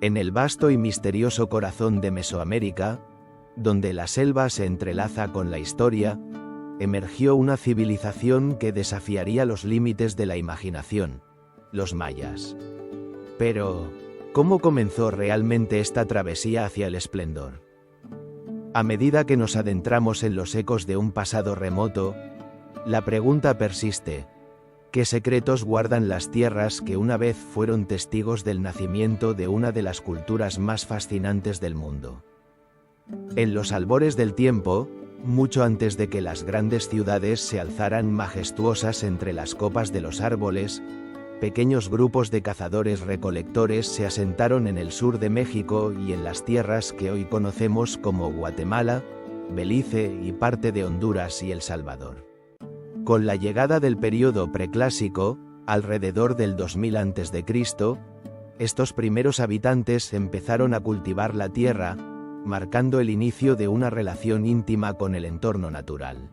En el vasto y misterioso corazón de Mesoamérica, donde la selva se entrelaza con la historia, emergió una civilización que desafiaría los límites de la imaginación: los mayas. Pero, ¿cómo comenzó realmente esta travesía hacia el esplendor? A medida que nos adentramos en los ecos de un pasado remoto, la pregunta persiste: ¿qué secretos guardan las tierras que una vez fueron testigos del nacimiento de una de las culturas más fascinantes del mundo? En los albores del tiempo, mucho antes de que las grandes ciudades se alzaran majestuosas entre las copas de los árboles, pequeños grupos de cazadores-recolectores se asentaron en el sur de México y en las tierras que hoy conocemos como Guatemala, Belice y parte de Honduras y El Salvador. Con la llegada del período preclásico, alrededor del 2000 a.C., estos primeros habitantes empezaron a cultivar la tierra, marcando el inicio de una relación íntima con el entorno natural.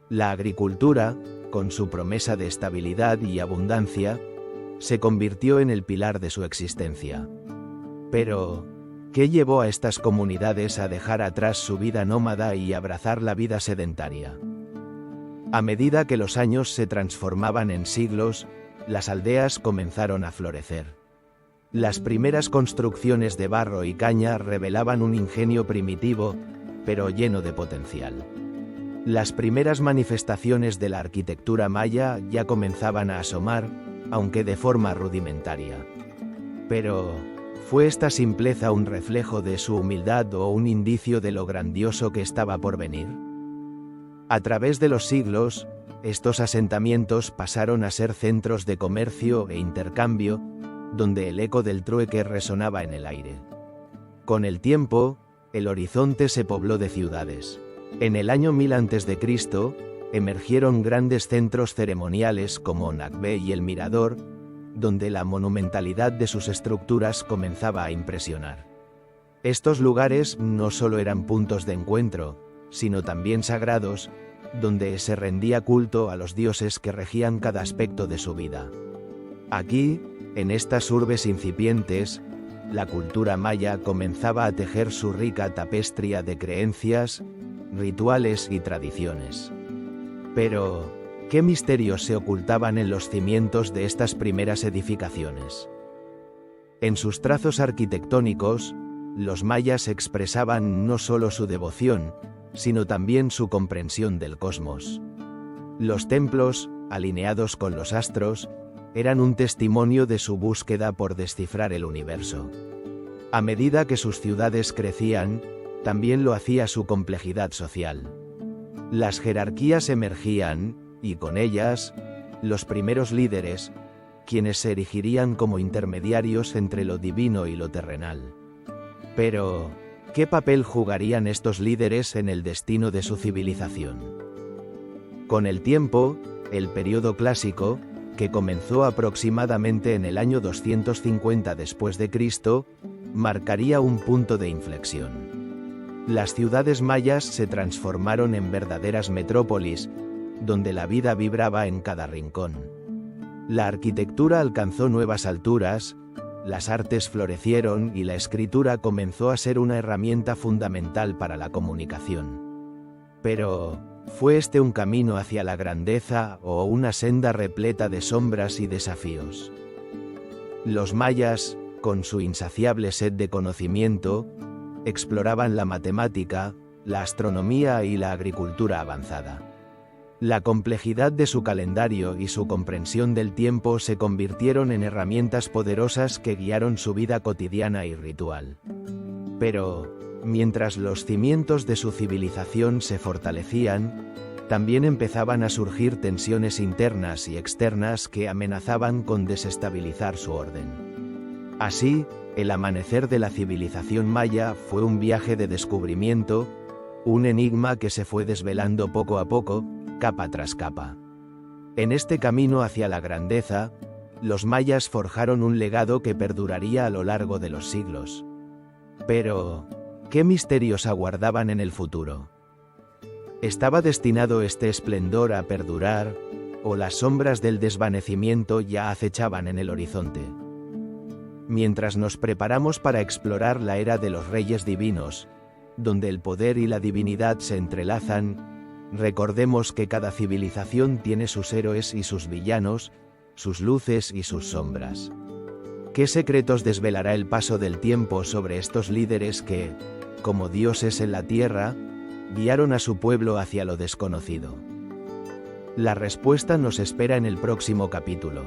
La agricultura, con su promesa de estabilidad y abundancia, se convirtió en el pilar de su existencia. Pero, ¿qué llevó a estas comunidades a dejar atrás su vida nómada y abrazar la vida sedentaria? A medida que los años se transformaban en siglos, las aldeas comenzaron a florecer. Las primeras construcciones de barro y caña revelaban un ingenio primitivo, pero lleno de potencial. Las primeras manifestaciones de la arquitectura maya ya comenzaban a asomar, aunque de forma rudimentaria. Pero, ¿fue esta simpleza un reflejo de su humildad o un indicio de lo grandioso que estaba por venir? A través de los siglos, estos asentamientos pasaron a ser centros de comercio e intercambio, donde el eco del trueque resonaba en el aire. Con el tiempo, el horizonte se pobló de ciudades. En el año 1000 a.C., emergieron grandes centros ceremoniales como Nakbe y El Mirador, donde la monumentalidad de sus estructuras comenzaba a impresionar. Estos lugares no solo eran puntos de encuentro, sino también sagrados, donde se rendía culto a los dioses que regían cada aspecto de su vida. Aquí, en estas urbes incipientes, la cultura maya comenzaba a tejer su rica tapestría de creencias, rituales y tradiciones. Pero, ¿qué misterios se ocultaban en los cimientos de estas primeras edificaciones? En sus trazos arquitectónicos, los mayas expresaban no solo su devoción, sino también su comprensión del cosmos. Los templos, alineados con los astros, eran un testimonio de su búsqueda por descifrar el universo. A medida que sus ciudades crecían, también lo hacía su complejidad social. Las jerarquías emergían, y con ellas, los primeros líderes, quienes se erigirían como intermediarios entre lo divino y lo terrenal. Pero, ¿qué papel jugarían estos líderes en el destino de su civilización? Con el tiempo, el período clásico, que comenzó aproximadamente en el año 250 después de Cristo, marcaría un punto de inflexión. Las ciudades mayas se transformaron en verdaderas metrópolis, donde la vida vibraba en cada rincón. La arquitectura alcanzó nuevas alturas, las artes florecieron y la escritura comenzó a ser una herramienta fundamental para la comunicación. Pero, ¿fue este un camino hacia la grandeza o una senda repleta de sombras y desafíos? Los mayas, con su insaciable sed de conocimiento, exploraban la matemática, la astronomía y la agricultura avanzada. La complejidad de su calendario y su comprensión del tiempo se convirtieron en herramientas poderosas que guiaron su vida cotidiana y ritual. Pero, mientras los cimientos de su civilización se fortalecían, también empezaban a surgir tensiones internas y externas que amenazaban con desestabilizar su orden. Así, el amanecer de la civilización maya fue un viaje de descubrimiento, un enigma que se fue desvelando poco a poco, capa tras capa. En este camino hacia la grandeza, los mayas forjaron un legado que perduraría a lo largo de los siglos. Pero, ¿qué misterios aguardaban en el futuro? ¿Estaba destinado este esplendor a perdurar, o las sombras del desvanecimiento ya acechaban en el horizonte? Mientras nos preparamos para explorar la era de los reyes divinos, donde el poder y la divinidad se entrelazan, recordemos que cada civilización tiene sus héroes y sus villanos, sus luces y sus sombras. ¿Qué secretos desvelará el paso del tiempo sobre estos líderes que, como dioses en la tierra, guiaron a su pueblo hacia lo desconocido? La respuesta nos espera en el próximo capítulo.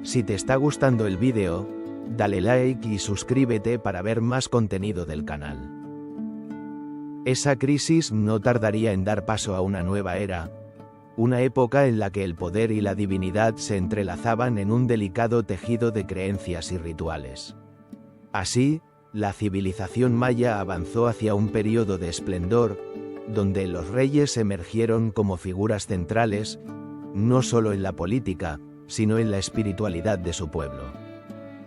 Si te está gustando el vídeo, dale like y suscríbete para ver más contenido del canal. Esa crisis no tardaría en dar paso a una nueva era, una época en la que el poder y la divinidad se entrelazaban en un delicado tejido de creencias y rituales. Así, la civilización maya avanzó hacia un período de esplendor, donde los reyes emergieron como figuras centrales, no solo en la política, sino en la espiritualidad de su pueblo.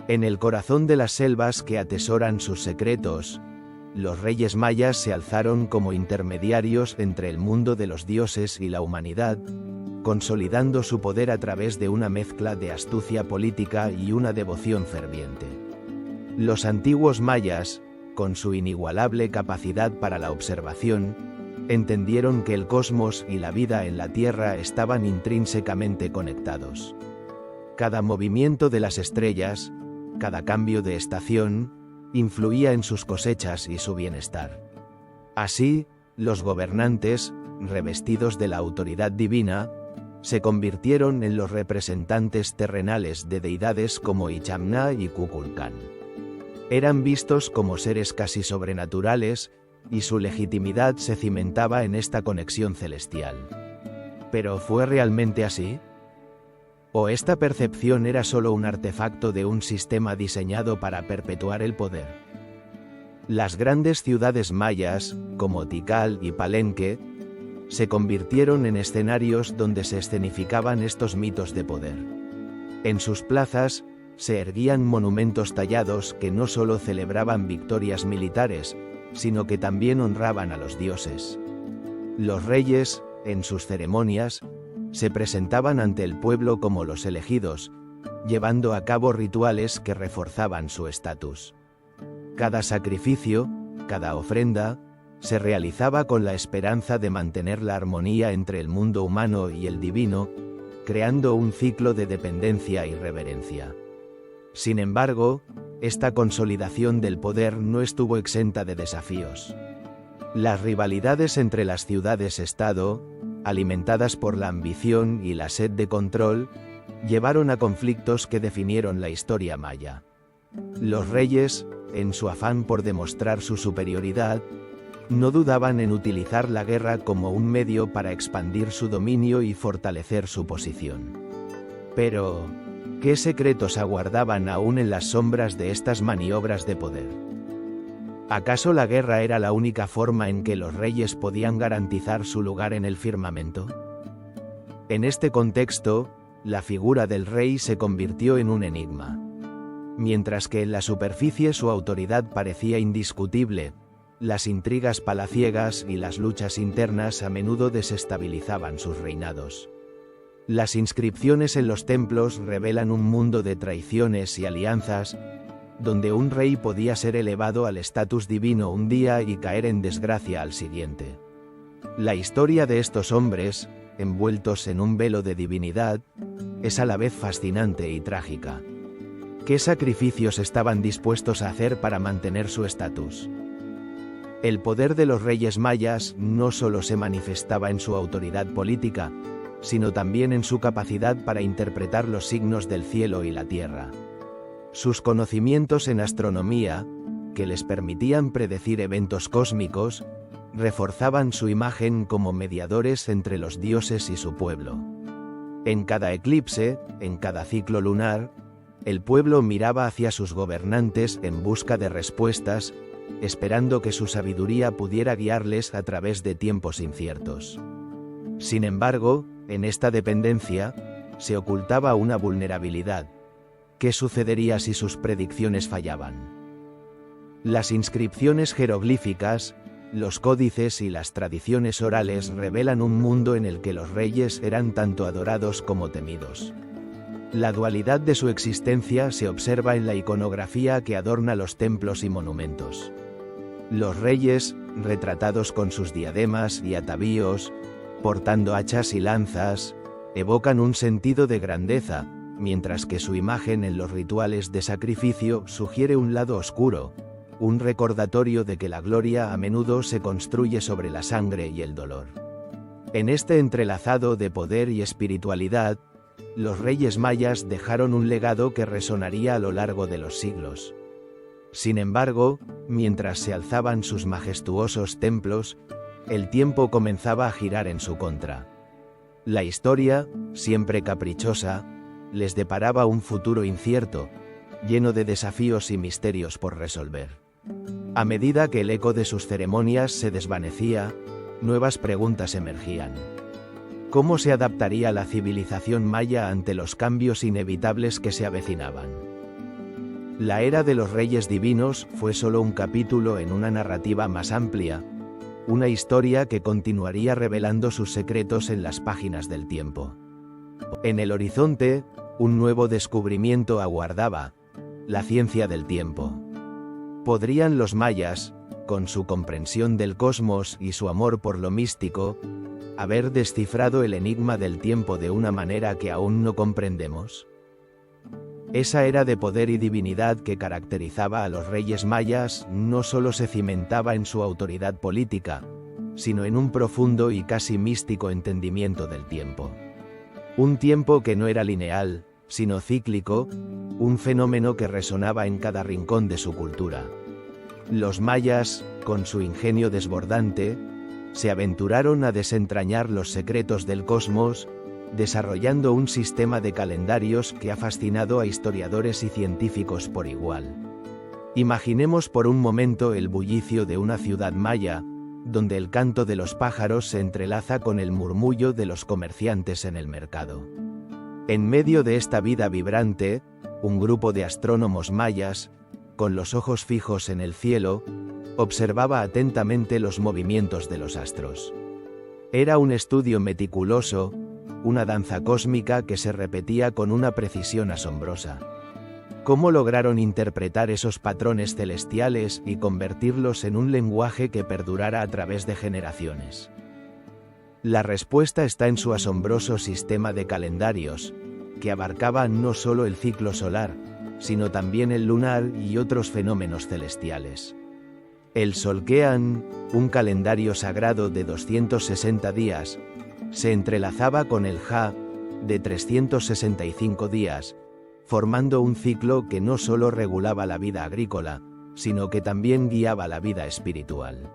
En el corazón de las selvas que atesoran sus secretos, los reyes mayas se alzaron como intermediarios entre el mundo de los dioses y la humanidad, consolidando su poder a través de una mezcla de astucia política y una devoción ferviente. Los antiguos mayas, con su inigualable capacidad para la observación, entendieron que el cosmos y la vida en la Tierra estaban intrínsecamente conectados. Cada movimiento de las estrellas, cada cambio de estación, influía en sus cosechas y su bienestar. Así, los gobernantes, revestidos de la autoridad divina, se convirtieron en los representantes terrenales de deidades como Ichamna y Kukulcán. Eran vistos como seres casi sobrenaturales, y su legitimidad se cimentaba en esta conexión celestial. ¿Pero fue realmente así? ¿O esta percepción era solo un artefacto de un sistema diseñado para perpetuar el poder? Las grandes ciudades mayas, como Tikal y Palenque, se convirtieron en escenarios donde se escenificaban estos mitos de poder. En sus plazas, se erguían monumentos tallados que no solo celebraban victorias militares, sino que también honraban a los dioses. Los reyes, en sus ceremonias, se presentaban ante el pueblo como los elegidos, llevando a cabo rituales que reforzaban su estatus. Cada sacrificio, cada ofrenda, se realizaba con la esperanza de mantener la armonía entre el mundo humano y el divino, creando un ciclo de dependencia y reverencia. Sin embargo, esta consolidación del poder no estuvo exenta de desafíos. Las rivalidades entre las ciudades-estado, alimentadas por la ambición y la sed de control, llevaron a conflictos que definieron la historia maya. Los reyes, en su afán por demostrar su superioridad, no dudaban en utilizar la guerra como un medio para expandir su dominio y fortalecer su posición. Pero, ¿qué secretos aguardaban aún en las sombras de estas maniobras de poder? ¿Acaso la guerra era la única forma en que los reyes podían garantizar su lugar en el firmamento? En este contexto, la figura del rey se convirtió en un enigma. Mientras que en la superficie su autoridad parecía indiscutible, las intrigas palaciegas y las luchas internas a menudo desestabilizaban sus reinados. Las inscripciones en los templos revelan un mundo de traiciones y alianzas, donde un rey podía ser elevado al estatus divino un día y caer en desgracia al siguiente. La historia de estos hombres, envueltos en un velo de divinidad, es a la vez fascinante y trágica. ¿Qué sacrificios estaban dispuestos a hacer para mantener su estatus? El poder de los reyes mayas no solo se manifestaba en su autoridad política, sino también en su capacidad para interpretar los signos del cielo y la tierra. Sus conocimientos en astronomía, que les permitían predecir eventos cósmicos, reforzaban su imagen como mediadores entre los dioses y su pueblo. En cada eclipse, en cada ciclo lunar, el pueblo miraba hacia sus gobernantes en busca de respuestas, esperando que su sabiduría pudiera guiarles a través de tiempos inciertos. Sin embargo, en esta dependencia, se ocultaba una vulnerabilidad. ¿Qué sucedería si sus predicciones fallaban? Las inscripciones jeroglíficas, los códices y las tradiciones orales revelan un mundo en el que los reyes eran tanto adorados como temidos. La dualidad de su existencia se observa en la iconografía que adorna los templos y monumentos. Los reyes, retratados con sus diademas y atavíos, portando hachas y lanzas, evocan un sentido de grandeza, mientras que su imagen en los rituales de sacrificio sugiere un lado oscuro, un recordatorio de que la gloria a menudo se construye sobre la sangre y el dolor. En este entrelazado de poder y espiritualidad, los reyes mayas dejaron un legado que resonaría a lo largo de los siglos. Sin embargo, mientras se alzaban sus majestuosos templos, el tiempo comenzaba a girar en su contra. La historia, siempre caprichosa, les deparaba un futuro incierto, lleno de desafíos y misterios por resolver. A medida que el eco de sus ceremonias se desvanecía, nuevas preguntas emergían. ¿Cómo se adaptaría la civilización maya ante los cambios inevitables que se avecinaban? La era de los reyes divinos fue solo un capítulo en una narrativa más amplia, una historia que continuaría revelando sus secretos en las páginas del tiempo. En el horizonte, un nuevo descubrimiento aguardaba: la ciencia del tiempo. ¿Podrían los mayas, con su comprensión del cosmos y su amor por lo místico, haber descifrado el enigma del tiempo de una manera que aún no comprendemos? Esa era de poder y divinidad que caracterizaba a los reyes mayas no solo se cimentaba en su autoridad política, sino en un profundo y casi místico entendimiento del tiempo. Un tiempo que no era lineal, sino cíclico, un fenómeno que resonaba en cada rincón de su cultura. Los mayas, con su ingenio desbordante, se aventuraron a desentrañar los secretos del cosmos, desarrollando un sistema de calendarios que ha fascinado a historiadores y científicos por igual. Imaginemos por un momento el bullicio de una ciudad maya, donde el canto de los pájaros se entrelaza con el murmullo de los comerciantes en el mercado. En medio de esta vida vibrante, un grupo de astrónomos mayas, con los ojos fijos en el cielo, observaba atentamente los movimientos de los astros. Era un estudio meticuloso, una danza cósmica que se repetía con una precisión asombrosa. ¿Cómo lograron interpretar esos patrones celestiales y convertirlos en un lenguaje que perdurara a través de generaciones? La respuesta está en su asombroso sistema de calendarios, que abarcaba no solo el ciclo solar, sino también el lunar y otros fenómenos celestiales. El Solkean, un calendario sagrado de 260 días, se entrelazaba con el Ja, de 365 días, formando un ciclo que no solo regulaba la vida agrícola, sino que también guiaba la vida espiritual.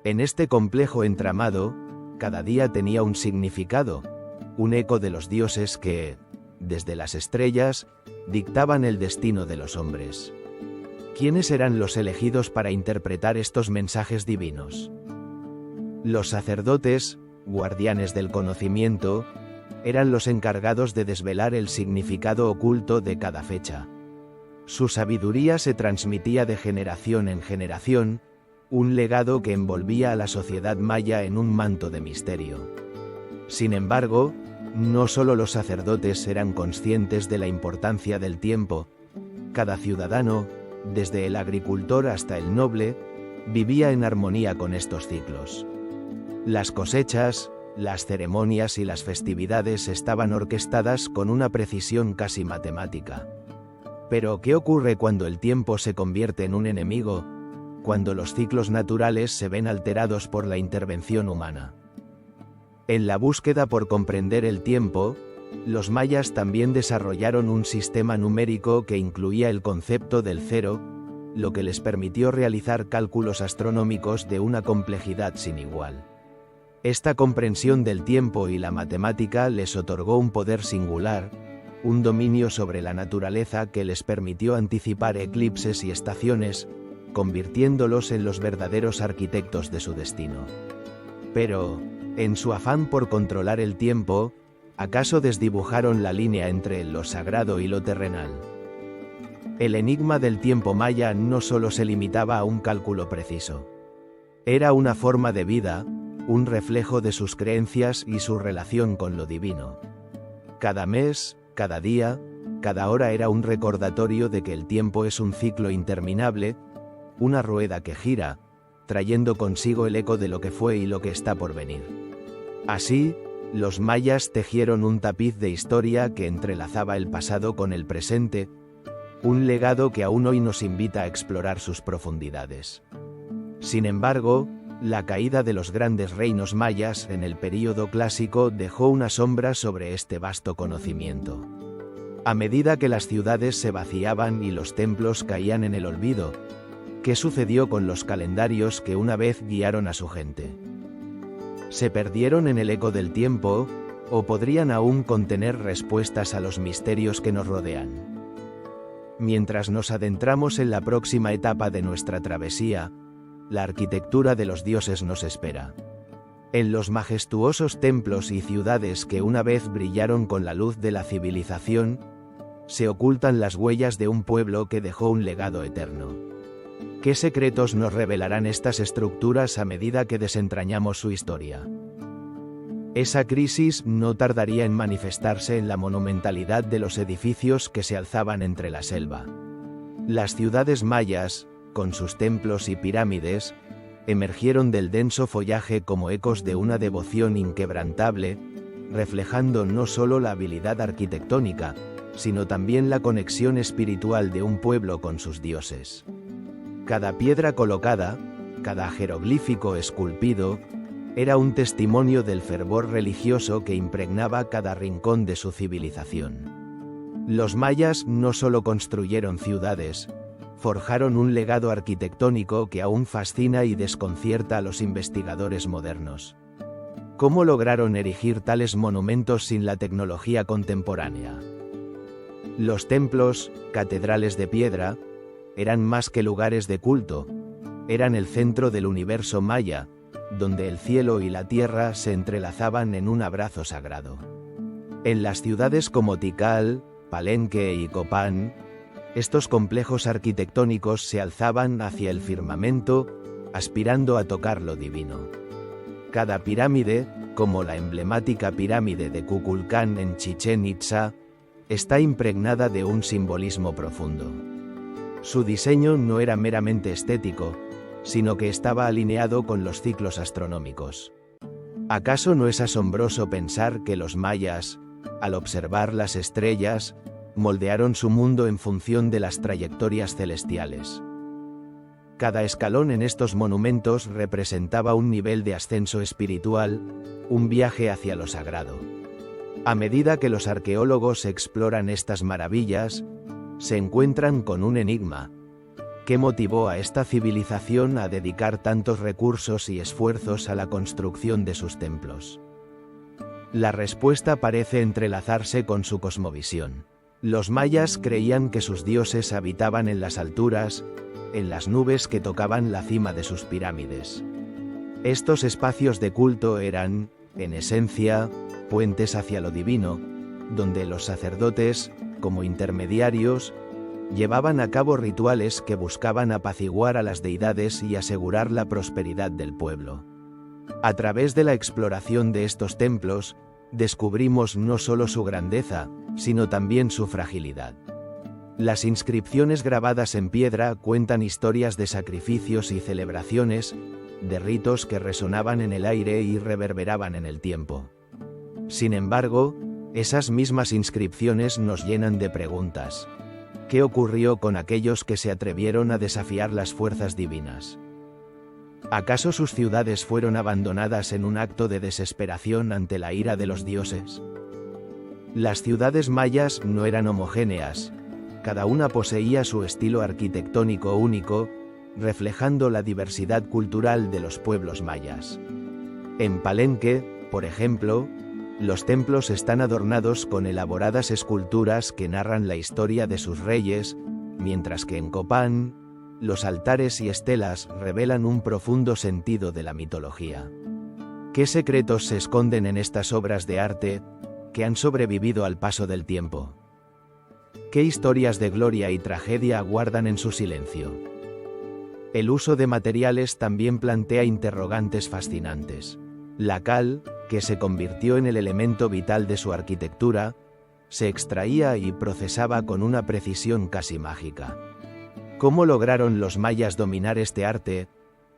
En este complejo entramado, cada día tenía un significado, un eco de los dioses que, desde las estrellas, dictaban el destino de los hombres. ¿Quiénes eran los elegidos para interpretar estos mensajes divinos? Los sacerdotes, guardianes del conocimiento, eran los encargados de desvelar el significado oculto de cada fecha. Su sabiduría se transmitía de generación en generación, un legado que envolvía a la sociedad maya en un manto de misterio. Sin embargo, no solo los sacerdotes eran conscientes de la importancia del tiempo, cada ciudadano, desde el agricultor hasta el noble, vivía en armonía con estos ciclos. Las cosechas, las ceremonias y las festividades estaban orquestadas con una precisión casi matemática. Pero, ¿qué ocurre cuando el tiempo se convierte en un enemigo? Cuando los ciclos naturales se ven alterados por la intervención humana. En la búsqueda por comprender el tiempo, los mayas también desarrollaron un sistema numérico que incluía el concepto del cero, lo que les permitió realizar cálculos astronómicos de una complejidad sin igual. Esta comprensión del tiempo y la matemática les otorgó un poder singular, un dominio sobre la naturaleza que les permitió anticipar eclipses y estaciones, convirtiéndolos en los verdaderos arquitectos de su destino. Pero, en su afán por controlar el tiempo, ¿acaso desdibujaron la línea entre lo sagrado y lo terrenal? El enigma del tiempo maya no solo se limitaba a un cálculo preciso. Era una forma de vida, un reflejo de sus creencias y su relación con lo divino. Cada mes, Cada día, cada hora era un recordatorio de que el tiempo es un ciclo interminable, una rueda que gira, trayendo consigo el eco de lo que fue y lo que está por venir. Así, los mayas tejieron un tapiz de historia que entrelazaba el pasado con el presente, un legado que aún hoy nos invita a explorar sus profundidades. Sin embargo, la caída de los grandes reinos mayas en el período clásico dejó una sombra sobre este vasto conocimiento. A medida que las ciudades se vaciaban y los templos caían en el olvido, ¿qué sucedió con los calendarios que una vez guiaron a su gente? ¿Se perdieron en el eco del tiempo, o podrían aún contener respuestas a los misterios que nos rodean? Mientras nos adentramos en la próxima etapa de nuestra travesía, la arquitectura de los dioses nos espera. En los majestuosos templos y ciudades que una vez brillaron con la luz de la civilización, se ocultan las huellas de un pueblo que dejó un legado eterno. ¿Qué secretos nos revelarán estas estructuras a medida que desentrañamos su historia? Esa crisis no tardaría en manifestarse en la monumentalidad de los edificios que se alzaban entre la selva. Las ciudades mayas, con sus templos y pirámides, emergieron del denso follaje como ecos de una devoción inquebrantable, reflejando no solo la habilidad arquitectónica, sino también la conexión espiritual de un pueblo con sus dioses. Cada piedra colocada, cada jeroglífico esculpido, era un testimonio del fervor religioso que impregnaba cada rincón de su civilización. Los mayas no solo construyeron ciudades, forjaron un legado arquitectónico que aún fascina y desconcierta a los investigadores modernos. ¿Cómo lograron erigir tales monumentos sin la tecnología contemporánea? Los templos, catedrales de piedra, eran más que lugares de culto, eran el centro del universo maya, donde el cielo y la tierra se entrelazaban en un abrazo sagrado. En las ciudades como Tikal, Palenque y Copán, estos complejos arquitectónicos se alzaban hacia el firmamento, aspirando a tocar lo divino. Cada pirámide, como la emblemática pirámide de Kukulcán en Chichén Itzá, está impregnada de un simbolismo profundo. Su diseño no era meramente estético, sino que estaba alineado con los ciclos astronómicos. ¿Acaso no es asombroso pensar que los mayas, al observar las estrellas, moldearon su mundo en función de las trayectorias celestiales? Cada escalón en estos monumentos representaba un nivel de ascenso espiritual, un viaje hacia lo sagrado. A medida que los arqueólogos exploran estas maravillas, se encuentran con un enigma. ¿Qué motivó a esta civilización a dedicar tantos recursos y esfuerzos a la construcción de sus templos? La respuesta parece entrelazarse con su cosmovisión. Los mayas creían que sus dioses habitaban en las alturas, en las nubes que tocaban la cima de sus pirámides. Estos espacios de culto eran, en esencia, puentes hacia lo divino, donde los sacerdotes, como intermediarios, llevaban a cabo rituales que buscaban apaciguar a las deidades y asegurar la prosperidad del pueblo. A través de la exploración de estos templos, descubrimos no solo su grandeza, sino también su fragilidad. Las inscripciones grabadas en piedra cuentan historias de sacrificios y celebraciones, de ritos que resonaban en el aire y reverberaban en el tiempo. Sin embargo, esas mismas inscripciones nos llenan de preguntas. ¿Qué ocurrió con aquellos que se atrevieron a desafiar las fuerzas divinas? ¿Acaso sus ciudades fueron abandonadas en un acto de desesperación ante la ira de los dioses? Las ciudades mayas no eran homogéneas, cada una poseía su estilo arquitectónico único, reflejando la diversidad cultural de los pueblos mayas. En Palenque, por ejemplo, los templos están adornados con elaboradas esculturas que narran la historia de sus reyes, mientras que en Copán, los altares y estelas revelan un profundo sentido de la mitología. ¿Qué secretos se esconden en estas obras de arte, que han sobrevivido al paso del tiempo? ¿Qué historias de gloria y tragedia guardan en su silencio? El uso de materiales también plantea interrogantes fascinantes. La cal, que se convirtió en el elemento vital de su arquitectura, se extraía y procesaba con una precisión casi mágica. ¿Cómo lograron los mayas dominar este arte,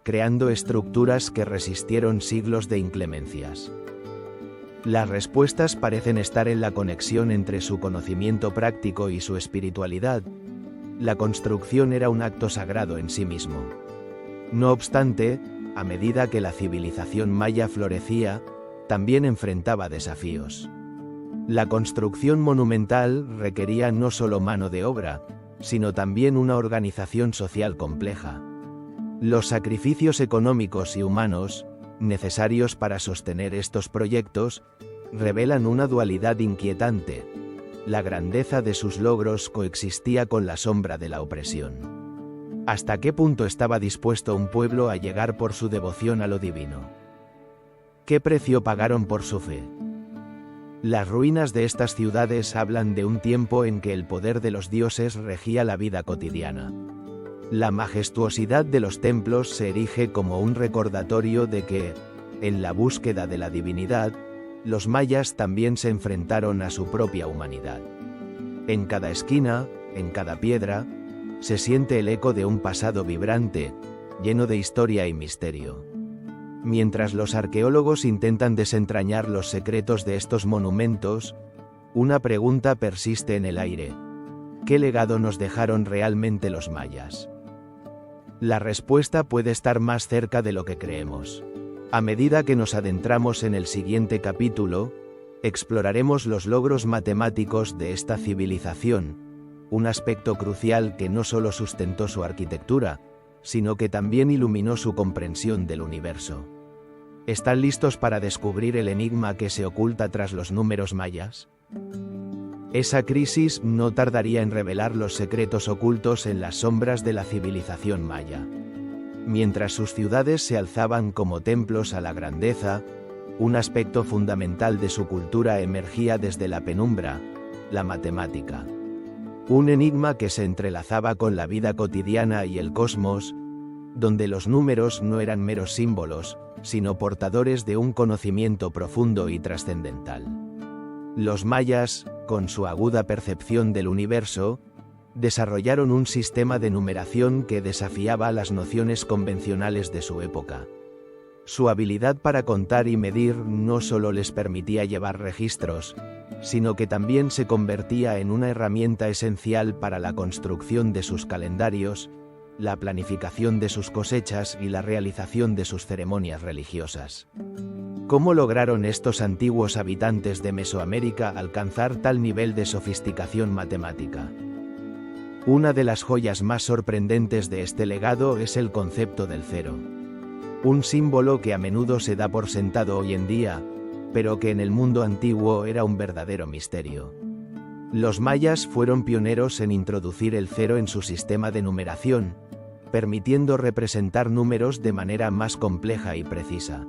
creando estructuras que resistieron siglos de inclemencias? Las respuestas parecen estar en la conexión entre su conocimiento práctico y su espiritualidad. La construcción era un acto sagrado en sí mismo. No obstante, a medida que la civilización maya florecía, también enfrentaba desafíos. La construcción monumental requería no solo mano de obra, sino también una organización social compleja. Los sacrificios económicos y humanos, necesarios para sostener estos proyectos, revelan una dualidad inquietante. La grandeza de sus logros coexistía con la sombra de la opresión. ¿Hasta qué punto estaba dispuesto un pueblo a llegar por su devoción a lo divino? ¿Qué precio pagaron por su fe? Las ruinas de estas ciudades hablan de un tiempo en que el poder de los dioses regía la vida cotidiana. La majestuosidad de los templos se erige como un recordatorio de que, en la búsqueda de la divinidad, los mayas también se enfrentaron a su propia humanidad. En cada esquina, en cada piedra, se siente el eco de un pasado vibrante, lleno de historia y misterio. Mientras los arqueólogos intentan desentrañar los secretos de estos monumentos, una pregunta persiste en el aire: ¿qué legado nos dejaron realmente los mayas? La respuesta puede estar más cerca de lo que creemos. A medida que nos adentramos en el siguiente capítulo, exploraremos los logros matemáticos de esta civilización, un aspecto crucial que no solo sustentó su arquitectura, sino que también iluminó su comprensión del universo. ¿Están listos para descubrir el enigma que se oculta tras los números mayas? Esa crisis no tardaría en revelar los secretos ocultos en las sombras de la civilización maya. Mientras sus ciudades se alzaban como templos a la grandeza, un aspecto fundamental de su cultura emergía desde la penumbra: la matemática. Un enigma que se entrelazaba con la vida cotidiana y el cosmos, donde los números no eran meros símbolos, sino portadores de un conocimiento profundo y trascendental. Los mayas, con su aguda percepción del universo, desarrollaron un sistema de numeración que desafiaba las nociones convencionales de su época. Su habilidad para contar y medir no solo les permitía llevar registros, sino que también se convertía en una herramienta esencial para la construcción de sus calendarios, la planificación de sus cosechas y la realización de sus ceremonias religiosas. ¿Cómo lograron estos antiguos habitantes de Mesoamérica alcanzar tal nivel de sofisticación matemática? Una de las joyas más sorprendentes de este legado es el concepto del cero. Un símbolo que a menudo se da por sentado hoy en día, pero que en el mundo antiguo era un verdadero misterio. Los mayas fueron pioneros en introducir el cero en su sistema de numeración, permitiendo representar números de manera más compleja y precisa.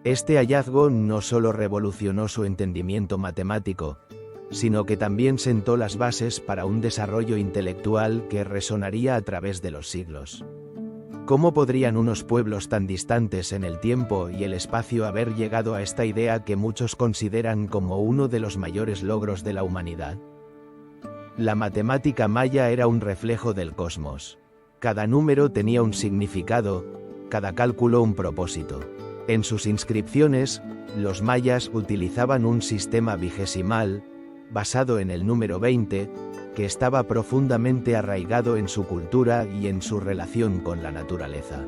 Este hallazgo no solo revolucionó su entendimiento matemático, sino que también sentó las bases para un desarrollo intelectual que resonaría a través de los siglos. ¿Cómo podrían unos pueblos tan distantes en el tiempo y el espacio haber llegado a esta idea que muchos consideran como uno de los mayores logros de la humanidad? La matemática maya era un reflejo del cosmos. Cada número tenía un significado, cada cálculo un propósito. En sus inscripciones, los mayas utilizaban un sistema vigesimal, basado en el número 20, que estaba profundamente arraigado en su cultura y en su relación con la naturaleza.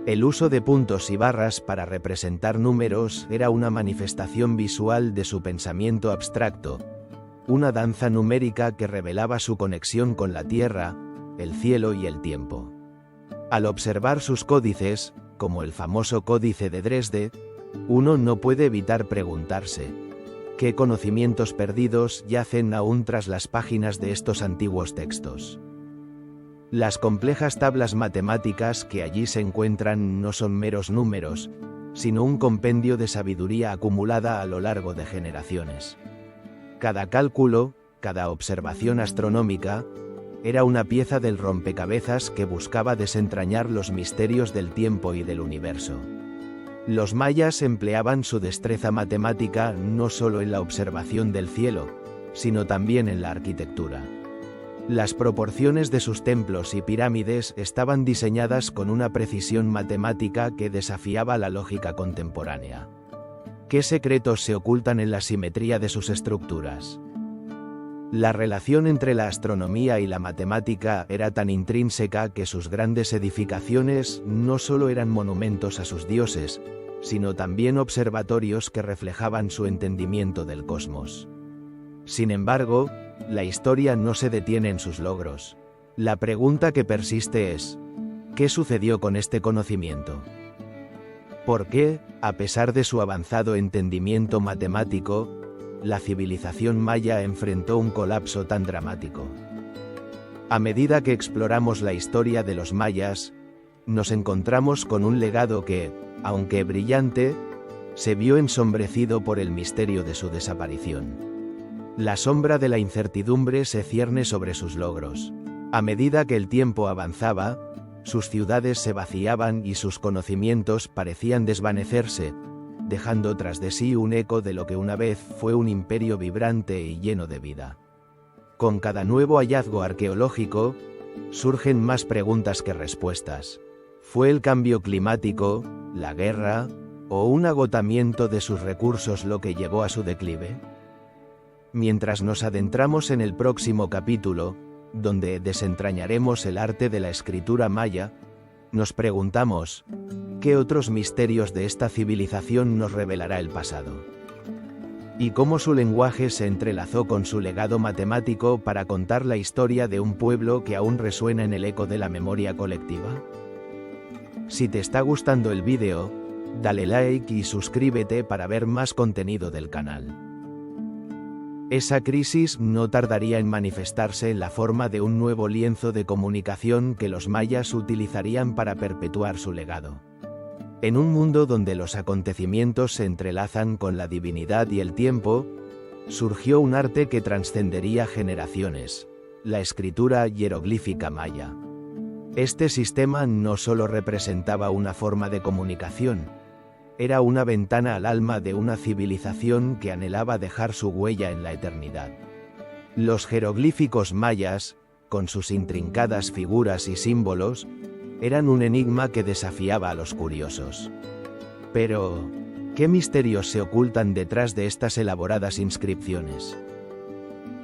El uso de puntos y barras para representar números era una manifestación visual de su pensamiento abstracto, una danza numérica que revelaba su conexión con la tierra, el cielo y el tiempo. Al observar sus códices, como el famoso Códice de Dresde, uno no puede evitar preguntarse: ¿qué conocimientos perdidos yacen aún tras las páginas de estos antiguos textos? Las complejas tablas matemáticas que allí se encuentran no son meros números, sino un compendio de sabiduría acumulada a lo largo de generaciones. Cada cálculo, cada observación astronómica, era una pieza del rompecabezas que buscaba desentrañar los misterios del tiempo y del universo. Los mayas empleaban su destreza matemática no solo en la observación del cielo, sino también en la arquitectura. Las proporciones de sus templos y pirámides estaban diseñadas con una precisión matemática que desafiaba la lógica contemporánea. ¿Qué secretos se ocultan en la simetría de sus estructuras? La relación entre la astronomía y la matemática era tan intrínseca que sus grandes edificaciones no solo eran monumentos a sus dioses, sino también observatorios que reflejaban su entendimiento del cosmos. Sin embargo, la historia no se detiene en sus logros. La pregunta que persiste es, ¿qué sucedió con este conocimiento? ¿Por qué, a pesar de su avanzado entendimiento matemático, la civilización maya enfrentó un colapso tan dramático? A medida que exploramos la historia de los mayas, nos encontramos con un legado que, aunque brillante, se vio ensombrecido por el misterio de su desaparición. La sombra de la incertidumbre se cierne sobre sus logros. A medida que el tiempo avanzaba, sus ciudades se vaciaban y sus conocimientos parecían desvanecerse, dejando tras de sí un eco de lo que una vez fue un imperio vibrante y lleno de vida. Con cada nuevo hallazgo arqueológico, surgen más preguntas que respuestas. ¿Fue el cambio climático, la guerra, o un agotamiento de sus recursos lo que llevó a su declive? Mientras nos adentramos en el próximo capítulo, donde desentrañaremos el arte de la escritura maya, nos preguntamos, ¿qué otros misterios de esta civilización nos revelará el pasado? ¿Y cómo su lenguaje se entrelazó con su legado matemático para contar la historia de un pueblo que aún resuena en el eco de la memoria colectiva? Si te está gustando el vídeo, dale like y suscríbete para ver más contenido del canal. Esa crisis no tardaría en manifestarse en la forma de un nuevo lienzo de comunicación que los mayas utilizarían para perpetuar su legado. En un mundo donde los acontecimientos se entrelazan con la divinidad y el tiempo, surgió un arte que trascendería generaciones, la escritura jeroglífica maya. Este sistema no solo representaba una forma de comunicación, era una ventana al alma de una civilización que anhelaba dejar su huella en la eternidad. Los jeroglíficos mayas, con sus intrincadas figuras y símbolos, eran un enigma que desafiaba a los curiosos. Pero, ¿qué misterios se ocultan detrás de estas elaboradas inscripciones?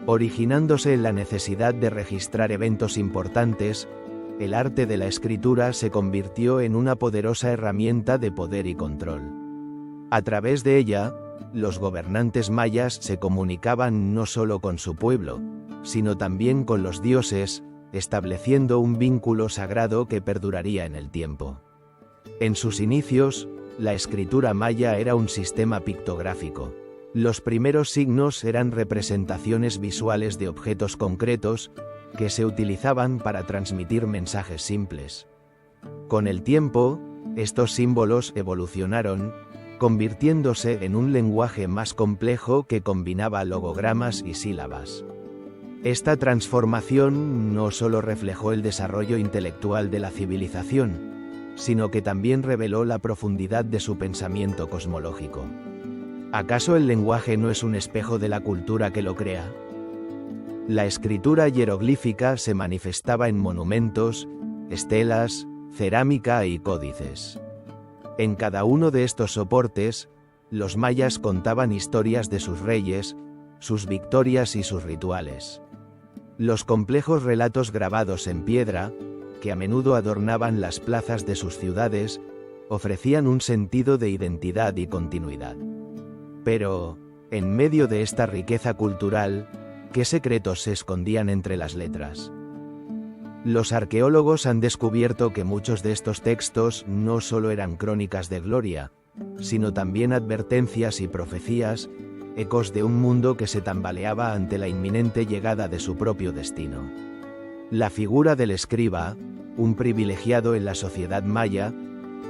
Originándose en la necesidad de registrar eventos importantes, el arte de la escritura se convirtió en una poderosa herramienta de poder y control. A través de ella, los gobernantes mayas se comunicaban no solo con su pueblo, sino también con los dioses, estableciendo un vínculo sagrado que perduraría en el tiempo. En sus inicios, la escritura maya era un sistema pictográfico. Los primeros signos eran representaciones visuales de objetos concretos, que se utilizaban para transmitir mensajes simples. Con el tiempo, estos símbolos evolucionaron, convirtiéndose en un lenguaje más complejo que combinaba logogramas y sílabas. Esta transformación no solo reflejó el desarrollo intelectual de la civilización, sino que también reveló la profundidad de su pensamiento cosmológico. ¿Acaso el lenguaje no es un espejo de la cultura que lo crea? La escritura jeroglífica se manifestaba en monumentos, estelas, cerámica y códices. En cada uno de estos soportes, los mayas contaban historias de sus reyes, sus victorias y sus rituales. Los complejos relatos grabados en piedra, que a menudo adornaban las plazas de sus ciudades, ofrecían un sentido de identidad y continuidad. Pero, en medio de esta riqueza cultural, ¿qué secretos se escondían entre las letras? Los arqueólogos han descubierto que muchos de estos textos no solo eran crónicas de gloria, sino también advertencias y profecías, ecos de un mundo que se tambaleaba ante la inminente llegada de su propio destino. La figura del escriba, un privilegiado en la sociedad maya,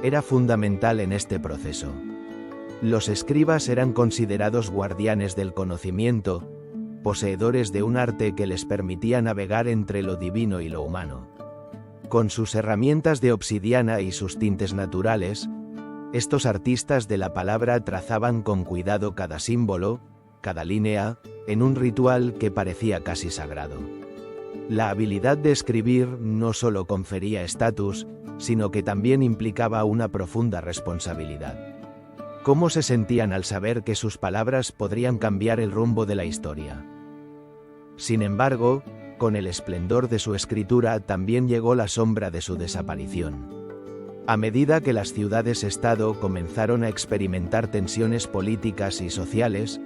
era fundamental en este proceso. Los escribas eran considerados guardianes del conocimiento, poseedores de un arte que les permitía navegar entre lo divino y lo humano. Con sus herramientas de obsidiana y sus tintes naturales, estos artistas de la palabra trazaban con cuidado cada símbolo, cada línea, en un ritual que parecía casi sagrado. La habilidad de escribir no solo confería estatus, sino que también implicaba una profunda responsabilidad. ¿Cómo se sentían al saber que sus palabras podrían cambiar el rumbo de la historia? Sin embargo, con el esplendor de su escritura también llegó la sombra de su desaparición. A medida que las ciudades-estado comenzaron a experimentar tensiones políticas y sociales,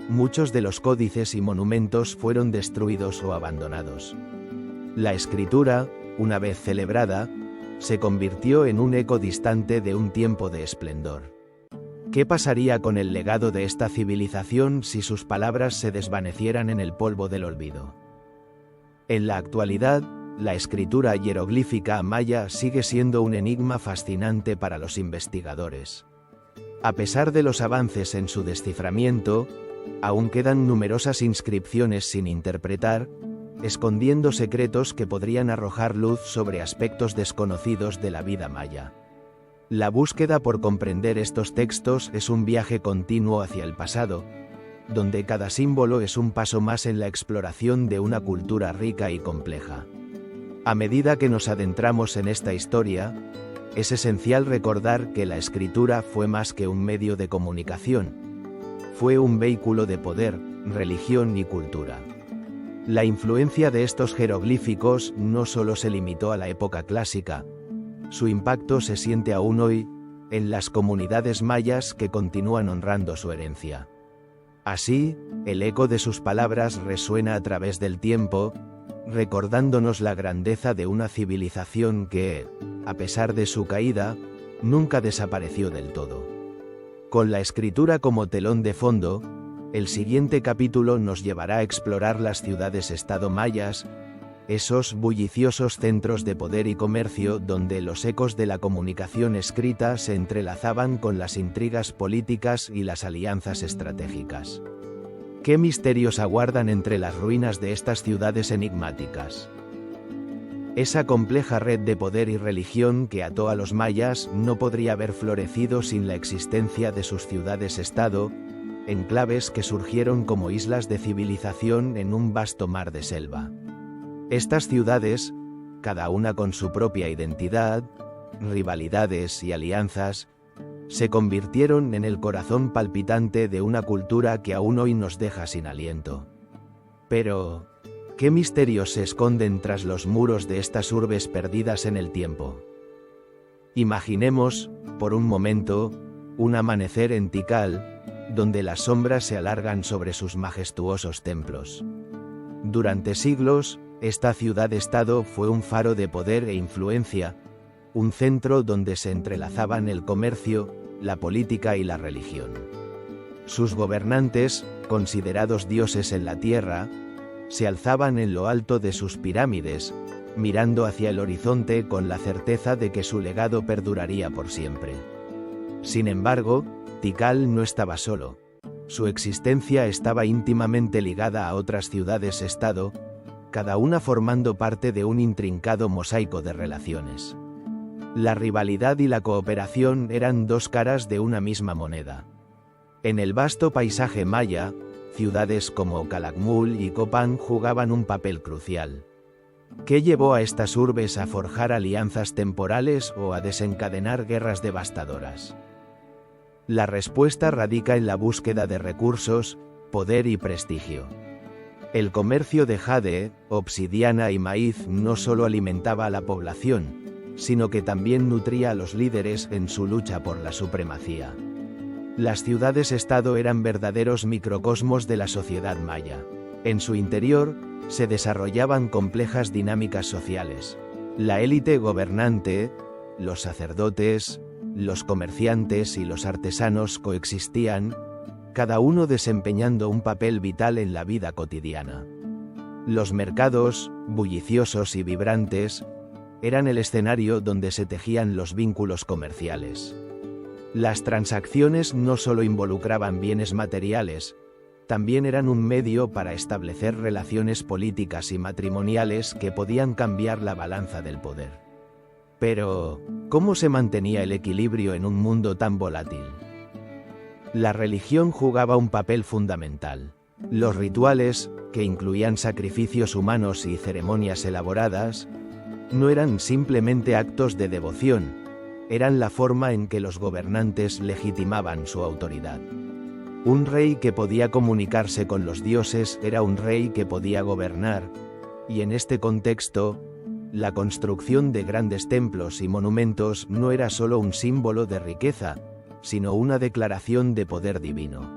muchos de los códices y monumentos fueron destruidos o abandonados. La escritura, una vez celebrada, se convirtió en un eco distante de un tiempo de esplendor. ¿Qué pasaría con el legado de esta civilización si sus palabras se desvanecieran en el polvo del olvido? En la actualidad, la escritura hieroglífica maya sigue siendo un enigma fascinante para los investigadores. A pesar de los avances en su desciframiento, aún quedan numerosas inscripciones sin interpretar, escondiendo secretos que podrían arrojar luz sobre aspectos desconocidos de la vida maya. La búsqueda por comprender estos textos es un viaje continuo hacia el pasado, donde cada símbolo es un paso más en la exploración de una cultura rica y compleja. A medida que nos adentramos en esta historia, es esencial recordar que la escritura fue más que un medio de comunicación. Fue un vehículo de poder, religión y cultura. La influencia de estos jeroglíficos no solo se limitó a la época clásica, su impacto se siente aún hoy, en las comunidades mayas que continúan honrando su herencia. Así, el eco de sus palabras resuena a través del tiempo, recordándonos la grandeza de una civilización que, a pesar de su caída, nunca desapareció del todo. Con la escritura como telón de fondo, el siguiente capítulo nos llevará a explorar las ciudades-estado mayas, esos bulliciosos centros de poder y comercio donde los ecos de la comunicación escrita se entrelazaban con las intrigas políticas y las alianzas estratégicas. ¿Qué misterios aguardan entre las ruinas de estas ciudades enigmáticas? Esa compleja red de poder y religión que ató a los mayas no podría haber florecido sin la existencia de sus ciudades-estado, enclaves que surgieron como islas de civilización en un vasto mar de selva. Estas ciudades, cada una con su propia identidad, rivalidades y alianzas, se convirtieron en el corazón palpitante de una cultura que aún hoy nos deja sin aliento. Pero, ¿qué misterios se esconden tras los muros de estas urbes perdidas en el tiempo? Imaginemos, por un momento, un amanecer en Tikal, donde las sombras se alargan sobre sus majestuosos templos. Durante siglos, esta ciudad-estado fue un faro de poder e influencia, un centro donde se entrelazaban el comercio, la política y la religión. Sus gobernantes, considerados dioses en la tierra, se alzaban en lo alto de sus pirámides, mirando hacia el horizonte con la certeza de que su legado perduraría por siempre. Sin embargo, Tikal no estaba solo. Su existencia estaba íntimamente ligada a otras ciudades-estado, cada una formando parte de un intrincado mosaico de relaciones. La rivalidad y la cooperación eran dos caras de una misma moneda. En el vasto paisaje maya, ciudades como Calakmul y Copán jugaban un papel crucial. ¿Qué llevó a estas urbes a forjar alianzas temporales o a desencadenar guerras devastadoras? La respuesta radica en la búsqueda de recursos, poder y prestigio. El comercio de jade, obsidiana y maíz no solo alimentaba a la población, sino que también nutría a los líderes en su lucha por la supremacía. Las ciudades-estado eran verdaderos microcosmos de la sociedad maya. En su interior, se desarrollaban complejas dinámicas sociales. La élite gobernante, los sacerdotes, los comerciantes y los artesanos coexistían, cada uno desempeñando un papel vital en la vida cotidiana. Los mercados, bulliciosos y vibrantes, eran el escenario donde se tejían los vínculos comerciales. Las transacciones no solo involucraban bienes materiales, también eran un medio para establecer relaciones políticas y matrimoniales que podían cambiar la balanza del poder. Pero, ¿cómo se mantenía el equilibrio en un mundo tan volátil? La religión jugaba un papel fundamental. Los rituales, que incluían sacrificios humanos y ceremonias elaboradas, no eran simplemente actos de devoción, eran la forma en que los gobernantes legitimaban su autoridad. Un rey que podía comunicarse con los dioses era un rey que podía gobernar, y en este contexto, la construcción de grandes templos y monumentos no era solo un símbolo de riqueza, sino una declaración de poder divino.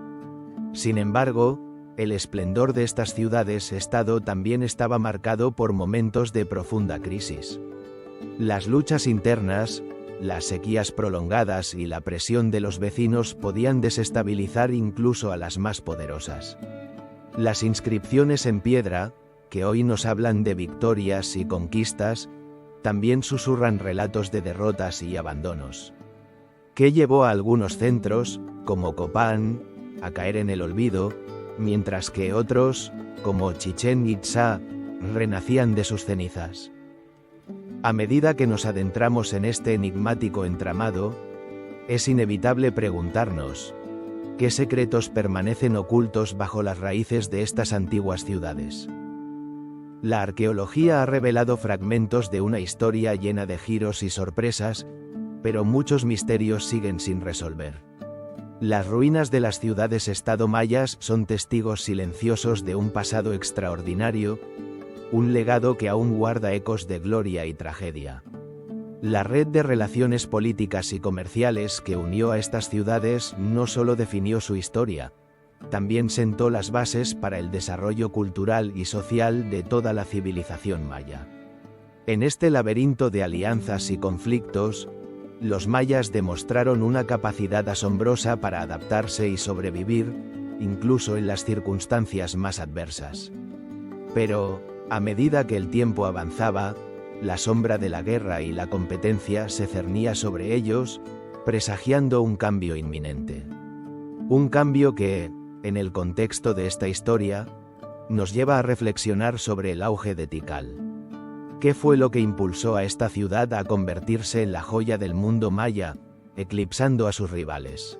Sin embargo, el esplendor de estas ciudades-estado también estaba marcado por momentos de profunda crisis. Las luchas internas, las sequías prolongadas y la presión de los vecinos podían desestabilizar incluso a las más poderosas. Las inscripciones en piedra, que hoy nos hablan de victorias y conquistas, también susurran relatos de derrotas y abandonos. Que llevó a algunos centros, como Copán, a caer en el olvido, mientras que otros, como Chichén Itzá, renacían de sus cenizas. A medida que nos adentramos en este enigmático entramado, es inevitable preguntarnos, ¿qué secretos permanecen ocultos bajo las raíces de estas antiguas ciudades? La arqueología ha revelado fragmentos de una historia llena de giros y sorpresas, pero muchos misterios siguen sin resolver. Las ruinas de las ciudades-estado mayas son testigos silenciosos de un pasado extraordinario, un legado que aún guarda ecos de gloria y tragedia. La red de relaciones políticas y comerciales que unió a estas ciudades no solo definió su historia, también sentó las bases para el desarrollo cultural y social de toda la civilización maya. En este laberinto de alianzas y conflictos, los mayas demostraron una capacidad asombrosa para adaptarse y sobrevivir, incluso en las circunstancias más adversas. Pero, a medida que el tiempo avanzaba, la sombra de la guerra y la competencia se cernía sobre ellos, presagiando un cambio inminente. Un cambio que, en el contexto de esta historia, nos lleva a reflexionar sobre el auge de Tikal. ¿Qué fue lo que impulsó a esta ciudad a convertirse en la joya del mundo maya, eclipsando a sus rivales?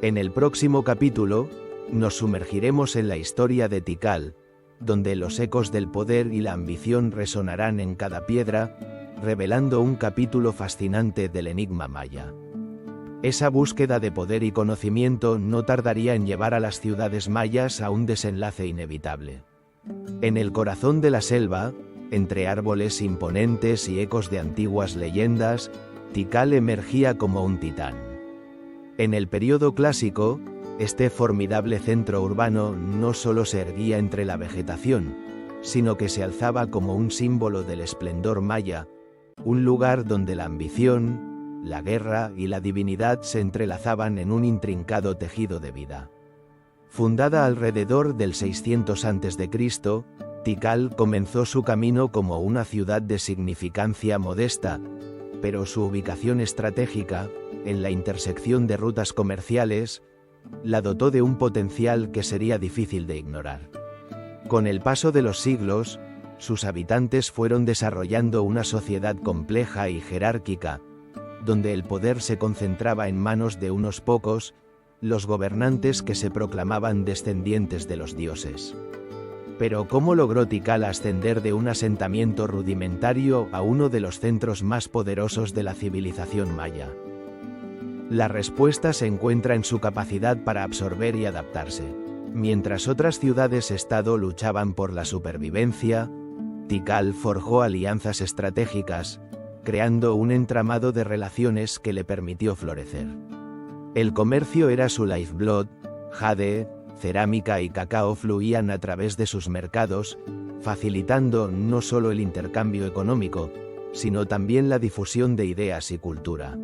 En el próximo capítulo, nos sumergiremos en la historia de Tikal, donde los ecos del poder y la ambición resonarán en cada piedra, revelando un capítulo fascinante del enigma maya. Esa búsqueda de poder y conocimiento no tardaría en llevar a las ciudades mayas a un desenlace inevitable. En el corazón de la selva, entre árboles imponentes y ecos de antiguas leyendas, Tikal emergía como un titán. En el período clásico, este formidable centro urbano no solo se erguía entre la vegetación, sino que se alzaba como un símbolo del esplendor maya, un lugar donde la ambición, la guerra y la divinidad se entrelazaban en un intrincado tejido de vida. Fundada alrededor del 600 a.C., Tikal comenzó su camino como una ciudad de significancia modesta, pero su ubicación estratégica, en la intersección de rutas comerciales, la dotó de un potencial que sería difícil de ignorar. Con el paso de los siglos, sus habitantes fueron desarrollando una sociedad compleja y jerárquica, donde el poder se concentraba en manos de unos pocos, los gobernantes que se proclamaban descendientes de los dioses. Pero ¿cómo logró Tikal ascender de un asentamiento rudimentario a uno de los centros más poderosos de la civilización maya? La respuesta se encuentra en su capacidad para absorber y adaptarse. Mientras otras ciudades-estado luchaban por la supervivencia, Tikal forjó alianzas estratégicas, creando un entramado de relaciones que le permitió florecer. El comercio era su lifeblood, jade, cerámica y cacao fluían a través de sus mercados, facilitando no solo el intercambio económico, sino también la difusión de ideas y cultura.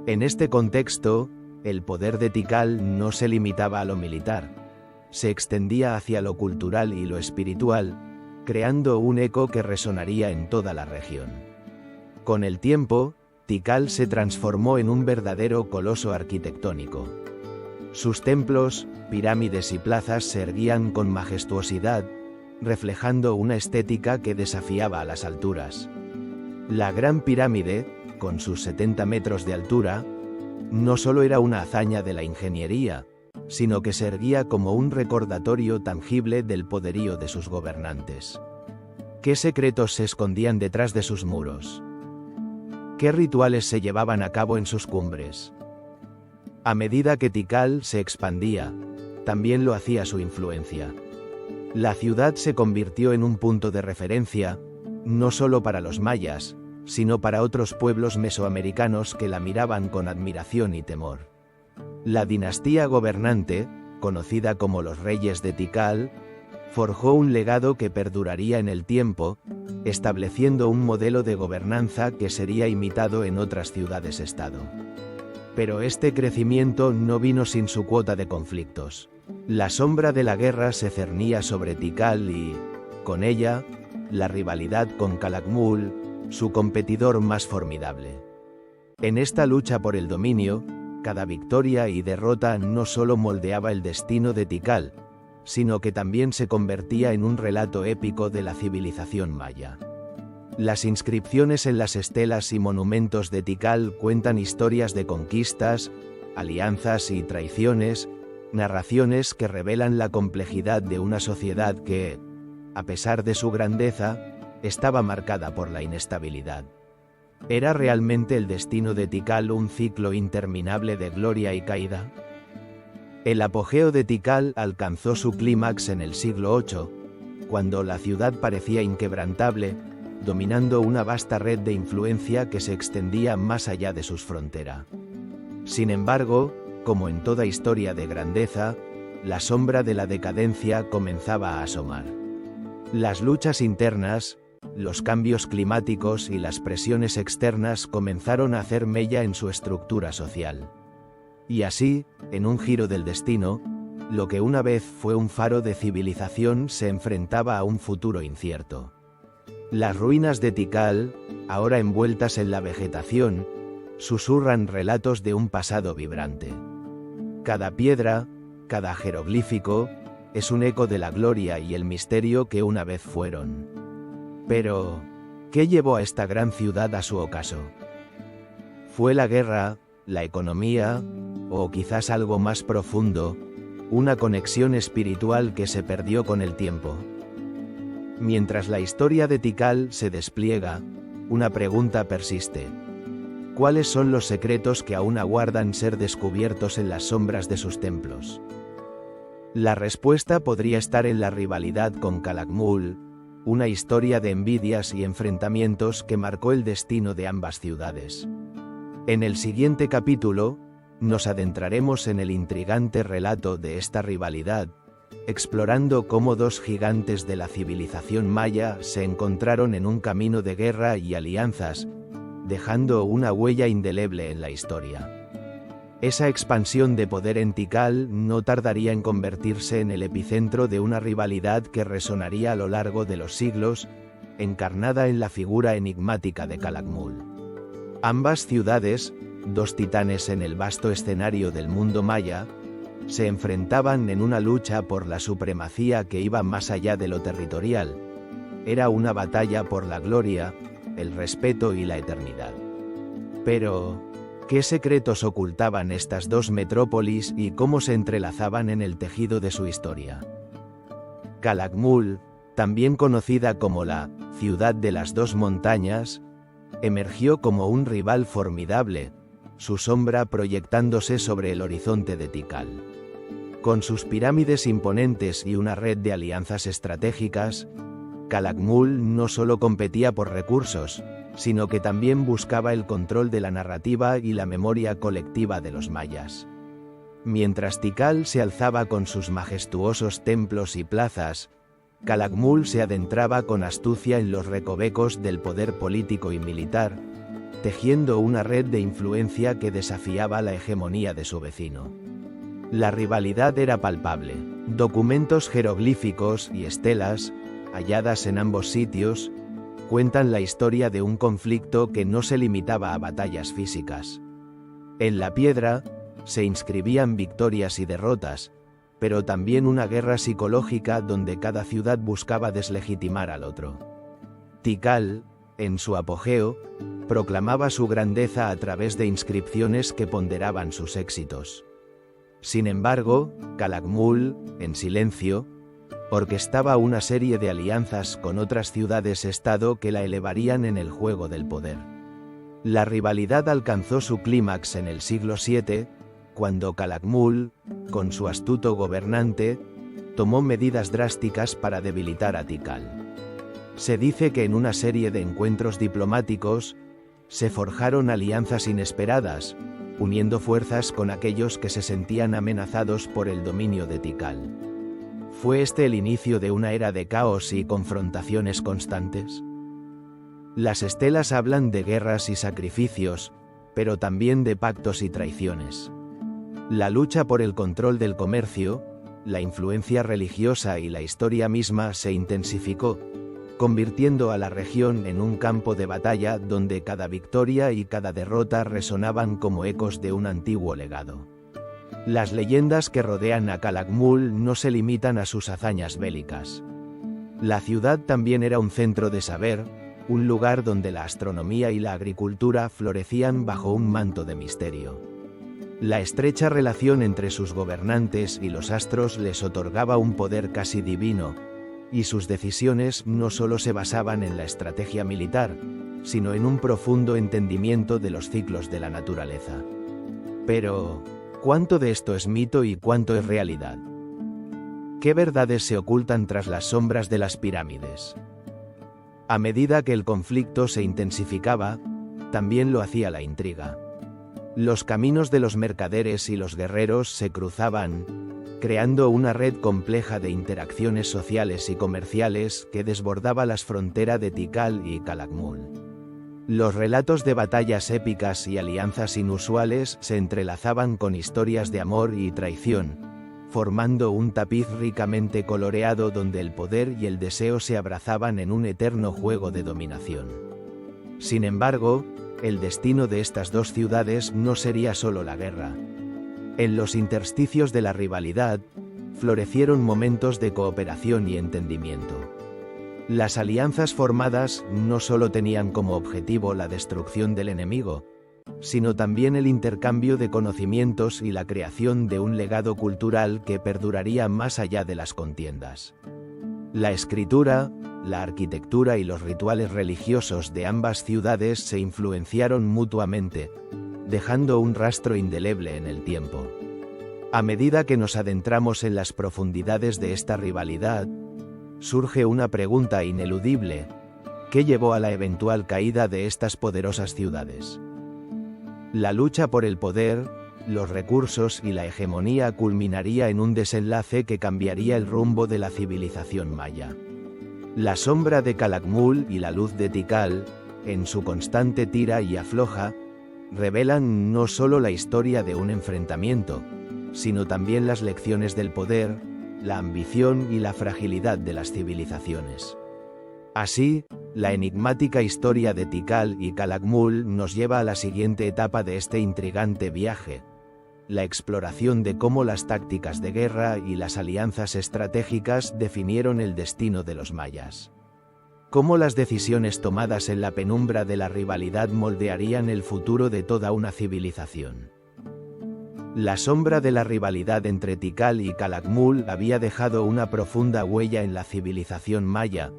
En este contexto, el poder de Tikal no se limitaba a lo militar, se extendía hacia lo cultural y lo espiritual, creando un eco que resonaría en toda la región. Con el tiempo, Tikal se transformó en un verdadero coloso arquitectónico. Sus templos, pirámides y plazas se erguían con majestuosidad, reflejando una estética que desafiaba a las alturas. La Gran Pirámide, con sus 70 metros de altura, no solo era una hazaña de la ingeniería, sino que servía como un recordatorio tangible del poderío de sus gobernantes. ¿Qué secretos se escondían detrás de sus muros? ¿Qué rituales se llevaban a cabo en sus cumbres? A medida que Tikal se expandía, también lo hacía su influencia. La ciudad se convirtió en un punto de referencia, no solo para los mayas, sino para otros pueblos mesoamericanos que la miraban con admiración y temor. La dinastía gobernante, conocida como los Reyes de Tikal, forjó un legado que perduraría en el tiempo, estableciendo un modelo de gobernanza que sería imitado en otras ciudades-estado. Pero este crecimiento no vino sin su cuota de conflictos. La sombra de la guerra se cernía sobre Tikal y, con ella, la rivalidad con Calakmul, su competidor más formidable. En esta lucha por el dominio, cada victoria y derrota no solo moldeaba el destino de Tikal, sino que también se convertía en un relato épico de la civilización maya. Las inscripciones en las estelas y monumentos de Tikal cuentan historias de conquistas, alianzas y traiciones, narraciones que revelan la complejidad de una sociedad que, a pesar de su grandeza, estaba marcada por la inestabilidad. ¿Era realmente el destino de Tikal un ciclo interminable de gloria y caída? El apogeo de Tikal alcanzó su clímax en el siglo VIII, cuando la ciudad parecía inquebrantable, dominando una vasta red de influencia que se extendía más allá de sus fronteras. Sin embargo, como en toda historia de grandeza, la sombra de la decadencia comenzaba a asomar. Las luchas internas, los cambios climáticos y las presiones externas comenzaron a hacer mella en su estructura social. Y así, en un giro del destino, lo que una vez fue un faro de civilización se enfrentaba a un futuro incierto. Las ruinas de Tikal, ahora envueltas en la vegetación, susurran relatos de un pasado vibrante. Cada piedra, cada jeroglífico, es un eco de la gloria y el misterio que una vez fueron. Pero, ¿qué llevó a esta gran ciudad a su ocaso? ¿Fue la guerra, la economía, o quizás algo más profundo, una conexión espiritual que se perdió con el tiempo? Mientras la historia de Tikal se despliega, una pregunta persiste. ¿Cuáles son los secretos que aún aguardan ser descubiertos en las sombras de sus templos? La respuesta podría estar en la rivalidad con Calakmul, una historia de envidias y enfrentamientos que marcó el destino de ambas ciudades. En el siguiente capítulo, nos adentraremos en el intrigante relato de esta rivalidad, explorando cómo dos gigantes de la civilización maya se encontraron en un camino de guerra y alianzas, dejando una huella indeleble en la historia. Esa expansión de poder en Tikal no tardaría en convertirse en el epicentro de una rivalidad que resonaría a lo largo de los siglos, encarnada en la figura enigmática de Calakmul. Ambas ciudades, dos titanes en el vasto escenario del mundo maya, se enfrentaban en una lucha por la supremacía que iba más allá de lo territorial. Era una batalla por la gloria, el respeto y la eternidad. Pero, ¿qué secretos ocultaban estas dos metrópolis y cómo se entrelazaban en el tejido de su historia? Calakmul, también conocida como la ciudad de las dos montañas, emergió como un rival formidable, su sombra proyectándose sobre el horizonte de Tikal. Con sus pirámides imponentes y una red de alianzas estratégicas, Calakmul no solo competía por recursos, sino que también buscaba el control de la narrativa y la memoria colectiva de los mayas. Mientras Tikal se alzaba con sus majestuosos templos y plazas, Calakmul se adentraba con astucia en los recovecos del poder político y militar, tejiendo una red de influencia que desafiaba la hegemonía de su vecino. La rivalidad era palpable. Documentos jeroglíficos y estelas, halladas en ambos sitios, cuentan la historia de un conflicto que no se limitaba a batallas físicas. En la piedra, se inscribían victorias y derrotas, pero también una guerra psicológica donde cada ciudad buscaba deslegitimar al otro. Tikal, en su apogeo, proclamaba su grandeza a través de inscripciones que ponderaban sus éxitos. Sin embargo, Calakmul, en silencio, orquestaba una serie de alianzas con otras ciudades-estado que la elevarían en el juego del poder. La rivalidad alcanzó su clímax en el siglo VII, cuando Calakmul, con su astuto gobernante, tomó medidas drásticas para debilitar a Tikal. Se dice que en una serie de encuentros diplomáticos, se forjaron alianzas inesperadas, uniendo fuerzas con aquellos que se sentían amenazados por el dominio de Tikal. ¿Fue este el inicio de una era de caos y confrontaciones constantes? Las estelas hablan de guerras y sacrificios, pero también de pactos y traiciones. La lucha por el control del comercio, la influencia religiosa y la historia misma se intensificó, convirtiendo a la región en un campo de batalla donde cada victoria y cada derrota resonaban como ecos de un antiguo legado. Las leyendas que rodean a Calakmul no se limitan a sus hazañas bélicas. La ciudad también era un centro de saber, un lugar donde la astronomía y la agricultura florecían bajo un manto de misterio. La estrecha relación entre sus gobernantes y los astros les otorgaba un poder casi divino, y sus decisiones no solo se basaban en la estrategia militar, sino en un profundo entendimiento de los ciclos de la naturaleza. Pero, ¿cuánto de esto es mito y cuánto es realidad? ¿Qué verdades se ocultan tras las sombras de las pirámides? A medida que el conflicto se intensificaba, también lo hacía la intriga. Los caminos de los mercaderes y los guerreros se cruzaban, creando una red compleja de interacciones sociales y comerciales que desbordaba las fronteras de Tikal y Calakmul. Los relatos de batallas épicas y alianzas inusuales se entrelazaban con historias de amor y traición, formando un tapiz ricamente coloreado donde el poder y el deseo se abrazaban en un eterno juego de dominación. Sin embargo, el destino de estas dos ciudades no sería solo la guerra. En los intersticios de la rivalidad, florecieron momentos de cooperación y entendimiento. Las alianzas formadas no solo tenían como objetivo la destrucción del enemigo, sino también el intercambio de conocimientos y la creación de un legado cultural que perduraría más allá de las contiendas. La escritura, la arquitectura y los rituales religiosos de ambas ciudades se influenciaron mutuamente, dejando un rastro indeleble en el tiempo. A medida que nos adentramos en las profundidades de esta rivalidad, surge una pregunta ineludible: ¿qué llevó a la eventual caída de estas poderosas ciudades? La lucha por el poder, los recursos y la hegemonía culminaría en un desenlace que cambiaría el rumbo de la civilización maya. La sombra de Calakmul y la luz de Tikal, en su constante tira y afloja, revelan no solo la historia de un enfrentamiento, sino también las lecciones del poder, la ambición y la fragilidad de las civilizaciones. Así, la enigmática historia de Tikal y Calakmul nos lleva a la siguiente etapa de este intrigante viaje: la exploración de cómo las tácticas de guerra y las alianzas estratégicas definieron el destino de los mayas. Cómo las decisiones tomadas en la penumbra de la rivalidad moldearían el futuro de toda una civilización. La sombra de la rivalidad entre Tikal y Calakmul había dejado una profunda huella en la civilización maya,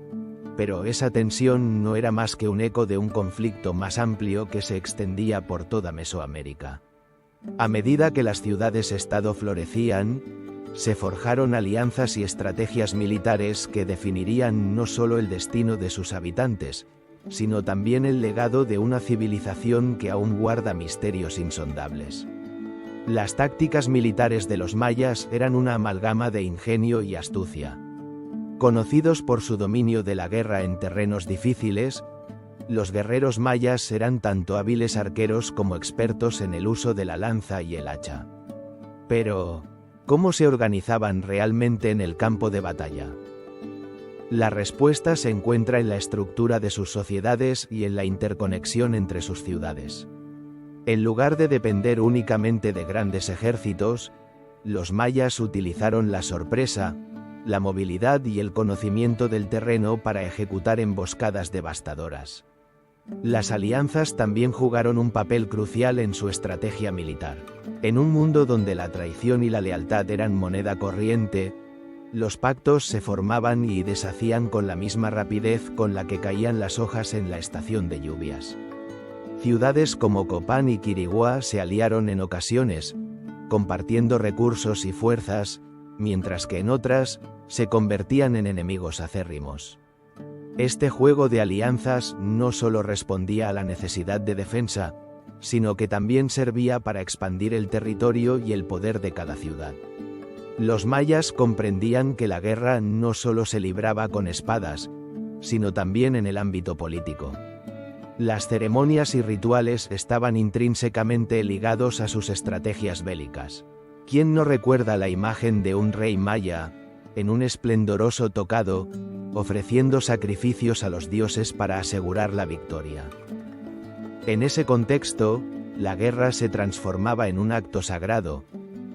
pero esa tensión no era más que un eco de un conflicto más amplio que se extendía por toda Mesoamérica. A medida que las ciudades-estado florecían, se forjaron alianzas y estrategias militares que definirían no solo el destino de sus habitantes, sino también el legado de una civilización que aún guarda misterios insondables. Las tácticas militares de los mayas eran una amalgama de ingenio y astucia. Conocidos por su dominio de la guerra en terrenos difíciles, los guerreros mayas eran tanto hábiles arqueros como expertos en el uso de la lanza y el hacha. Pero, ¿cómo se organizaban realmente en el campo de batalla? La respuesta se encuentra en la estructura de sus sociedades y en la interconexión entre sus ciudades. En lugar de depender únicamente de grandes ejércitos, los mayas utilizaron la sorpresa, la movilidad y el conocimiento del terreno para ejecutar emboscadas devastadoras. Las alianzas también jugaron un papel crucial en su estrategia militar. En un mundo donde la traición y la lealtad eran moneda corriente, los pactos se formaban y deshacían con la misma rapidez con la que caían las hojas en la estación de lluvias. Ciudades como Copán y Quiriguá se aliaron en ocasiones, compartiendo recursos y fuerzas, mientras que en otras, se convertían en enemigos acérrimos. Este juego de alianzas no solo respondía a la necesidad de defensa, sino que también servía para expandir el territorio y el poder de cada ciudad. Los mayas comprendían que la guerra no solo se libraba con espadas, sino también en el ámbito político. Las ceremonias y rituales estaban intrínsecamente ligados a sus estrategias bélicas. ¿Quién no recuerda la imagen de un rey maya, en un esplendoroso tocado, ofreciendo sacrificios a los dioses para asegurar la victoria? En ese contexto, la guerra se transformaba en un acto sagrado,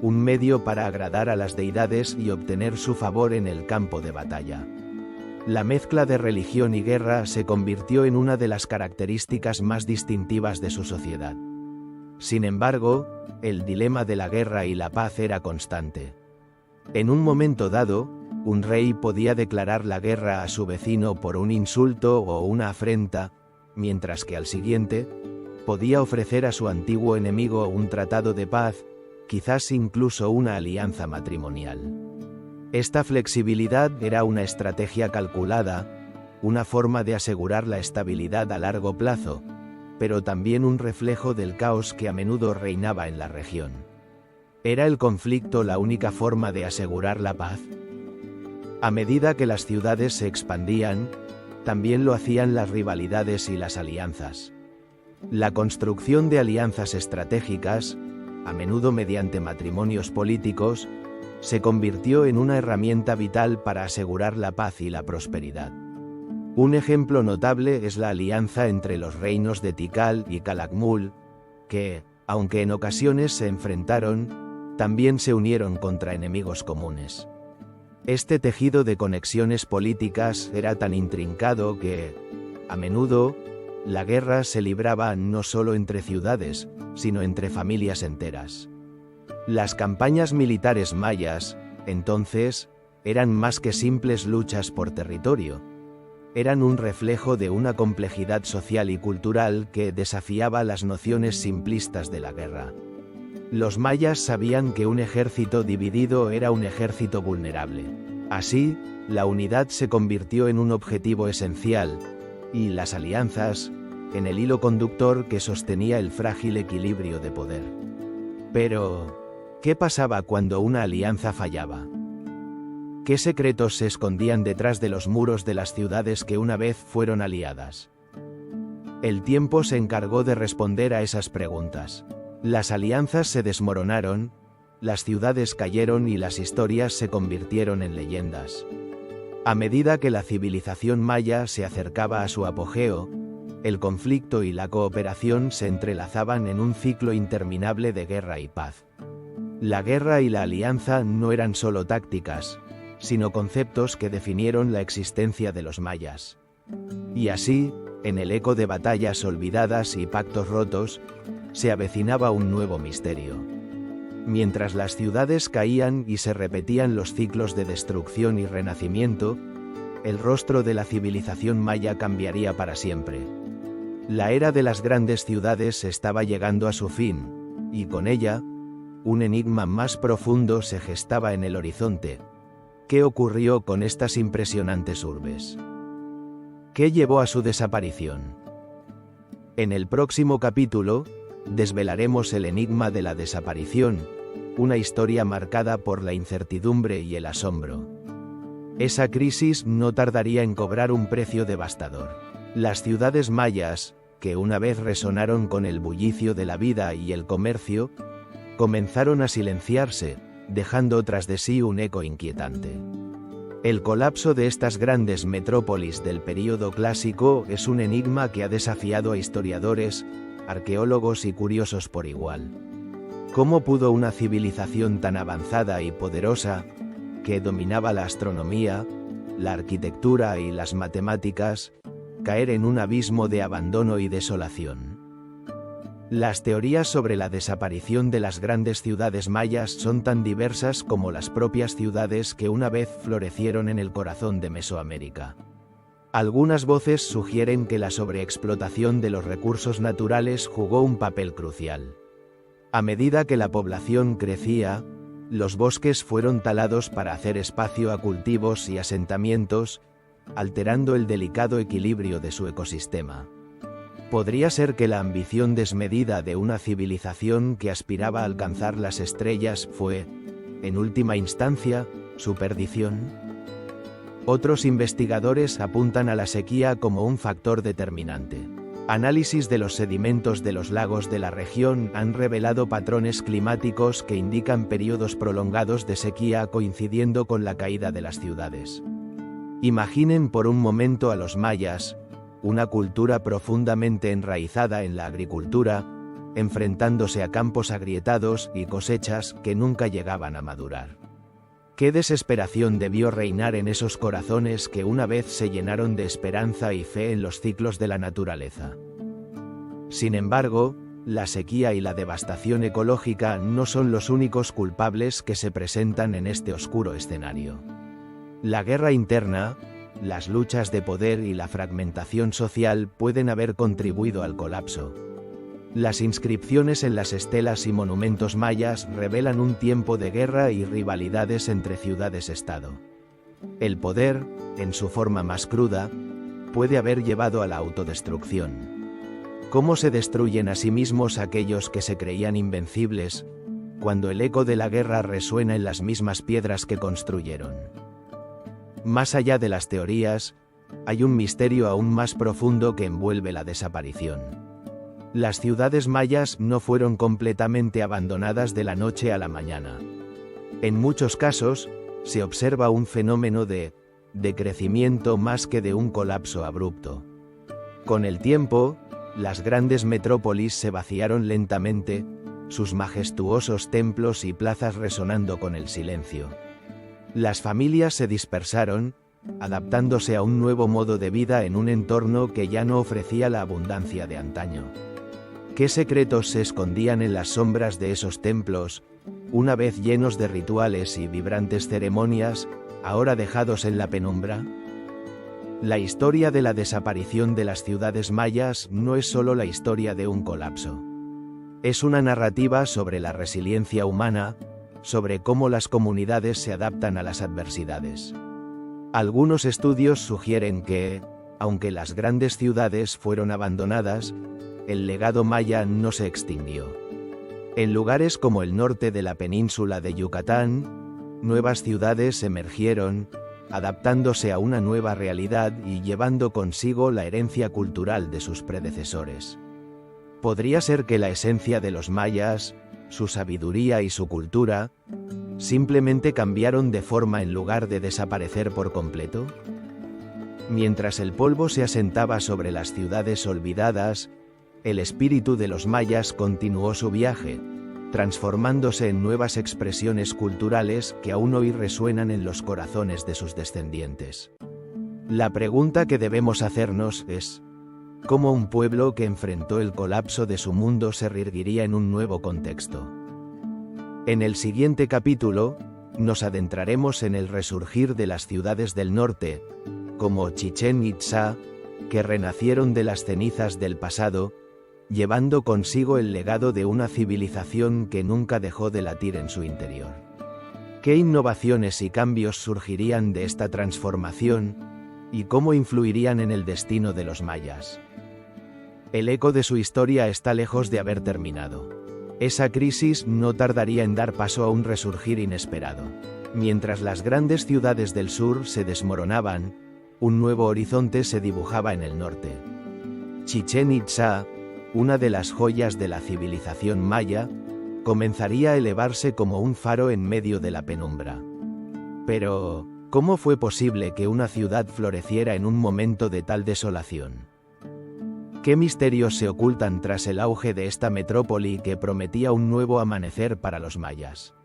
un medio para agradar a las deidades y obtener su favor en el campo de batalla. La mezcla de religión y guerra se convirtió en una de las características más distintivas de su sociedad. Sin embargo, el dilema de la guerra y la paz era constante. En un momento dado, un rey podía declarar la guerra a su vecino por un insulto o una afrenta, mientras que al siguiente, podía ofrecer a su antiguo enemigo un tratado de paz, quizás incluso una alianza matrimonial. Esta flexibilidad era una estrategia calculada, una forma de asegurar la estabilidad a largo plazo, pero también un reflejo del caos que a menudo reinaba en la región. ¿Era el conflicto la única forma de asegurar la paz? A medida que las ciudades se expandían, también lo hacían las rivalidades y las alianzas. La construcción de alianzas estratégicas, a menudo mediante matrimonios políticos, se convirtió en una herramienta vital para asegurar la paz y la prosperidad. Un ejemplo notable es la alianza entre los reinos de Tikal y Calakmul, que, aunque en ocasiones se enfrentaron, también se unieron contra enemigos comunes. Este tejido de conexiones políticas era tan intrincado que, a menudo, la guerra se libraba no solo entre ciudades, sino entre familias enteras. Las campañas militares mayas, entonces, eran más que simples luchas por territorio. Eran un reflejo de una complejidad social y cultural que desafiaba las nociones simplistas de la guerra. Los mayas sabían que un ejército dividido era un ejército vulnerable. Así, la unidad se convirtió en un objetivo esencial, y las alianzas, en el hilo conductor que sostenía el frágil equilibrio de poder. Pero, ¿qué pasaba cuando una alianza fallaba? ¿Qué secretos se escondían detrás de los muros de las ciudades que una vez fueron aliadas? El tiempo se encargó de responder a esas preguntas. Las alianzas se desmoronaron, las ciudades cayeron y las historias se convirtieron en leyendas. A medida que la civilización maya se acercaba a su apogeo, el conflicto y la cooperación se entrelazaban en un ciclo interminable de guerra y paz. La guerra y la alianza no eran solo tácticas, sino conceptos que definieron la existencia de los mayas. Y así, en el eco de batallas olvidadas y pactos rotos, se avecinaba un nuevo misterio. Mientras las ciudades caían y se repetían los ciclos de destrucción y renacimiento, el rostro de la civilización maya cambiaría para siempre. La era de las grandes ciudades estaba llegando a su fin, y con ella, un enigma más profundo se gestaba en el horizonte. ¿Qué ocurrió con estas impresionantes urbes? ¿Qué llevó a su desaparición? En el próximo capítulo, desvelaremos el enigma de la desaparición, una historia marcada por la incertidumbre y el asombro. Esa crisis no tardaría en cobrar un precio devastador. Las ciudades mayas, que una vez resonaron con el bullicio de la vida y el comercio, comenzaron a silenciarse, dejando tras de sí un eco inquietante. El colapso de estas grandes metrópolis del período clásico es un enigma que ha desafiado a historiadores, arqueólogos y curiosos por igual. ¿Cómo pudo una civilización tan avanzada y poderosa, que dominaba la astronomía, la arquitectura y las matemáticas, caer en un abismo de abandono y desolación. Las teorías sobre la desaparición de las grandes ciudades mayas son tan diversas como las propias ciudades que una vez florecieron en el corazón de Mesoamérica. Algunas voces sugieren que la sobreexplotación de los recursos naturales jugó un papel crucial. A medida que la población crecía, los bosques fueron talados para hacer espacio a cultivos y asentamientos, alterando el delicado equilibrio de su ecosistema. ¿Podría ser que la ambición desmedida de una civilización que aspiraba a alcanzar las estrellas fue, en última instancia, su perdición? Otros investigadores apuntan a la sequía como un factor determinante. Análisis de los sedimentos de los lagos de la región han revelado patrones climáticos que indican periodos prolongados de sequía coincidiendo con la caída de las ciudades. Imaginen por un momento a los mayas, una cultura profundamente enraizada en la agricultura, enfrentándose a campos agrietados y cosechas que nunca llegaban a madurar. Qué desesperación debió reinar en esos corazones que una vez se llenaron de esperanza y fe en los ciclos de la naturaleza. Sin embargo, la sequía y la devastación ecológica no son los únicos culpables que se presentan en este oscuro escenario. La guerra interna, las luchas de poder y la fragmentación social pueden haber contribuido al colapso. Las inscripciones en las estelas y monumentos mayas revelan un tiempo de guerra y rivalidades entre ciudades-estado. El poder, en su forma más cruda, puede haber llevado a la autodestrucción. ¿Cómo se destruyen a sí mismos aquellos que se creían invencibles, cuando el eco de la guerra resuena en las mismas piedras que construyeron? Más allá de las teorías, hay un misterio aún más profundo que envuelve la desaparición. Las ciudades mayas no fueron completamente abandonadas de la noche a la mañana. En muchos casos, se observa un fenómeno de crecimiento más que de un colapso abrupto. Con el tiempo, las grandes metrópolis se vaciaron lentamente, sus majestuosos templos y plazas resonando con el silencio. Las familias se dispersaron, adaptándose a un nuevo modo de vida en un entorno que ya no ofrecía la abundancia de antaño. ¿Qué secretos se escondían en las sombras de esos templos, una vez llenos de rituales y vibrantes ceremonias, ahora dejados en la penumbra? La historia de la desaparición de las ciudades mayas no es solo la historia de un colapso. Es una narrativa sobre la resiliencia humana, sobre cómo las comunidades se adaptan a las adversidades. Algunos estudios sugieren que, aunque las grandes ciudades fueron abandonadas, el legado maya no se extinguió. En lugares como el norte de la península de Yucatán, nuevas ciudades emergieron, adaptándose a una nueva realidad y llevando consigo la herencia cultural de sus predecesores. ¿Podría ser que la esencia de los mayas, su sabiduría y su cultura, simplemente cambiaron de forma en lugar de desaparecer por completo? Mientras el polvo se asentaba sobre las ciudades olvidadas, el espíritu de los mayas continuó su viaje, transformándose en nuevas expresiones culturales que aún hoy resuenan en los corazones de sus descendientes. La pregunta que debemos hacernos es: ¿cómo un pueblo que enfrentó el colapso de su mundo se reerguiría en un nuevo contexto? En el siguiente capítulo, nos adentraremos en el resurgir de las ciudades del norte, como Chichén Itzá, que renacieron de las cenizas del pasado, llevando consigo el legado de una civilización que nunca dejó de latir en su interior. ¿Qué innovaciones y cambios surgirían de esta transformación, y cómo influirían en el destino de los mayas? El eco de su historia está lejos de haber terminado. Esa crisis no tardaría en dar paso a un resurgir inesperado. Mientras las grandes ciudades del sur se desmoronaban, un nuevo horizonte se dibujaba en el norte. Chichén Itzá, una de las joyas de la civilización maya, comenzaría a elevarse como un faro en medio de la penumbra. Pero, ¿cómo fue posible que una ciudad floreciera en un momento de tal desolación? ¿Qué misterios se ocultan tras el auge de esta metrópoli que prometía un nuevo amanecer para los mayas?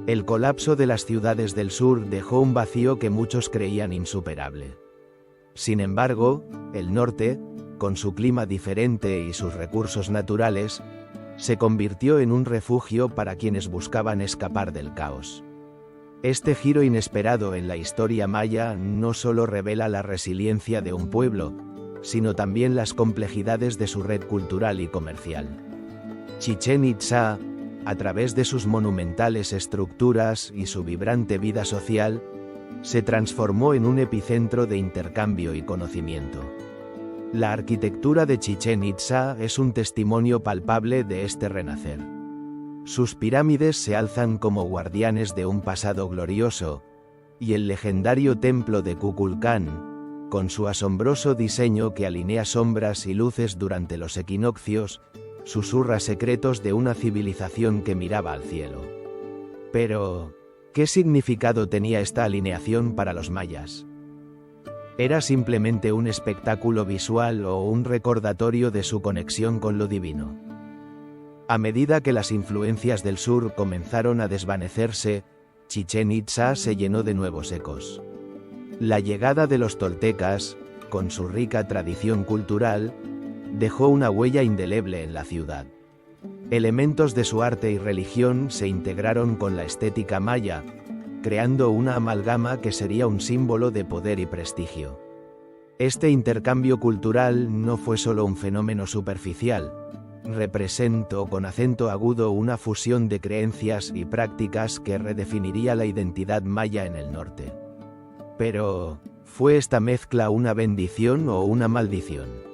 El colapso de las ciudades del sur dejó un vacío que muchos creían insuperable. Sin embargo, el norte, con su clima diferente y sus recursos naturales, se convirtió en un refugio para quienes buscaban escapar del caos. Este giro inesperado en la historia maya no solo revela la resiliencia de un pueblo, sino también las complejidades de su red cultural y comercial. Chichén Itzá, a través de sus monumentales estructuras y su vibrante vida social, se transformó en un epicentro de intercambio y conocimiento. La arquitectura de Chichén Itzá es un testimonio palpable de este renacer. Sus pirámides se alzan como guardianes de un pasado glorioso, y el legendario templo de Kukulcán, con su asombroso diseño que alinea sombras y luces durante los equinoccios, susurra secretos de una civilización que miraba al cielo. Pero, ¿qué significado tenía esta alineación para los mayas? ¿Era simplemente un espectáculo visual o un recordatorio de su conexión con lo divino? A medida que las influencias del sur comenzaron a desvanecerse, Chichén Itzá se llenó de nuevos ecos. La llegada de los toltecas, con su rica tradición cultural, dejó una huella indeleble en la ciudad. Elementos de su arte y religión se integraron con la estética maya, creando una amalgama que sería un símbolo de poder y prestigio. Este intercambio cultural no fue solo un fenómeno superficial, representó con acento agudo una fusión de creencias y prácticas que redefiniría la identidad maya en el norte. Pero, ¿fue esta mezcla una bendición o una maldición?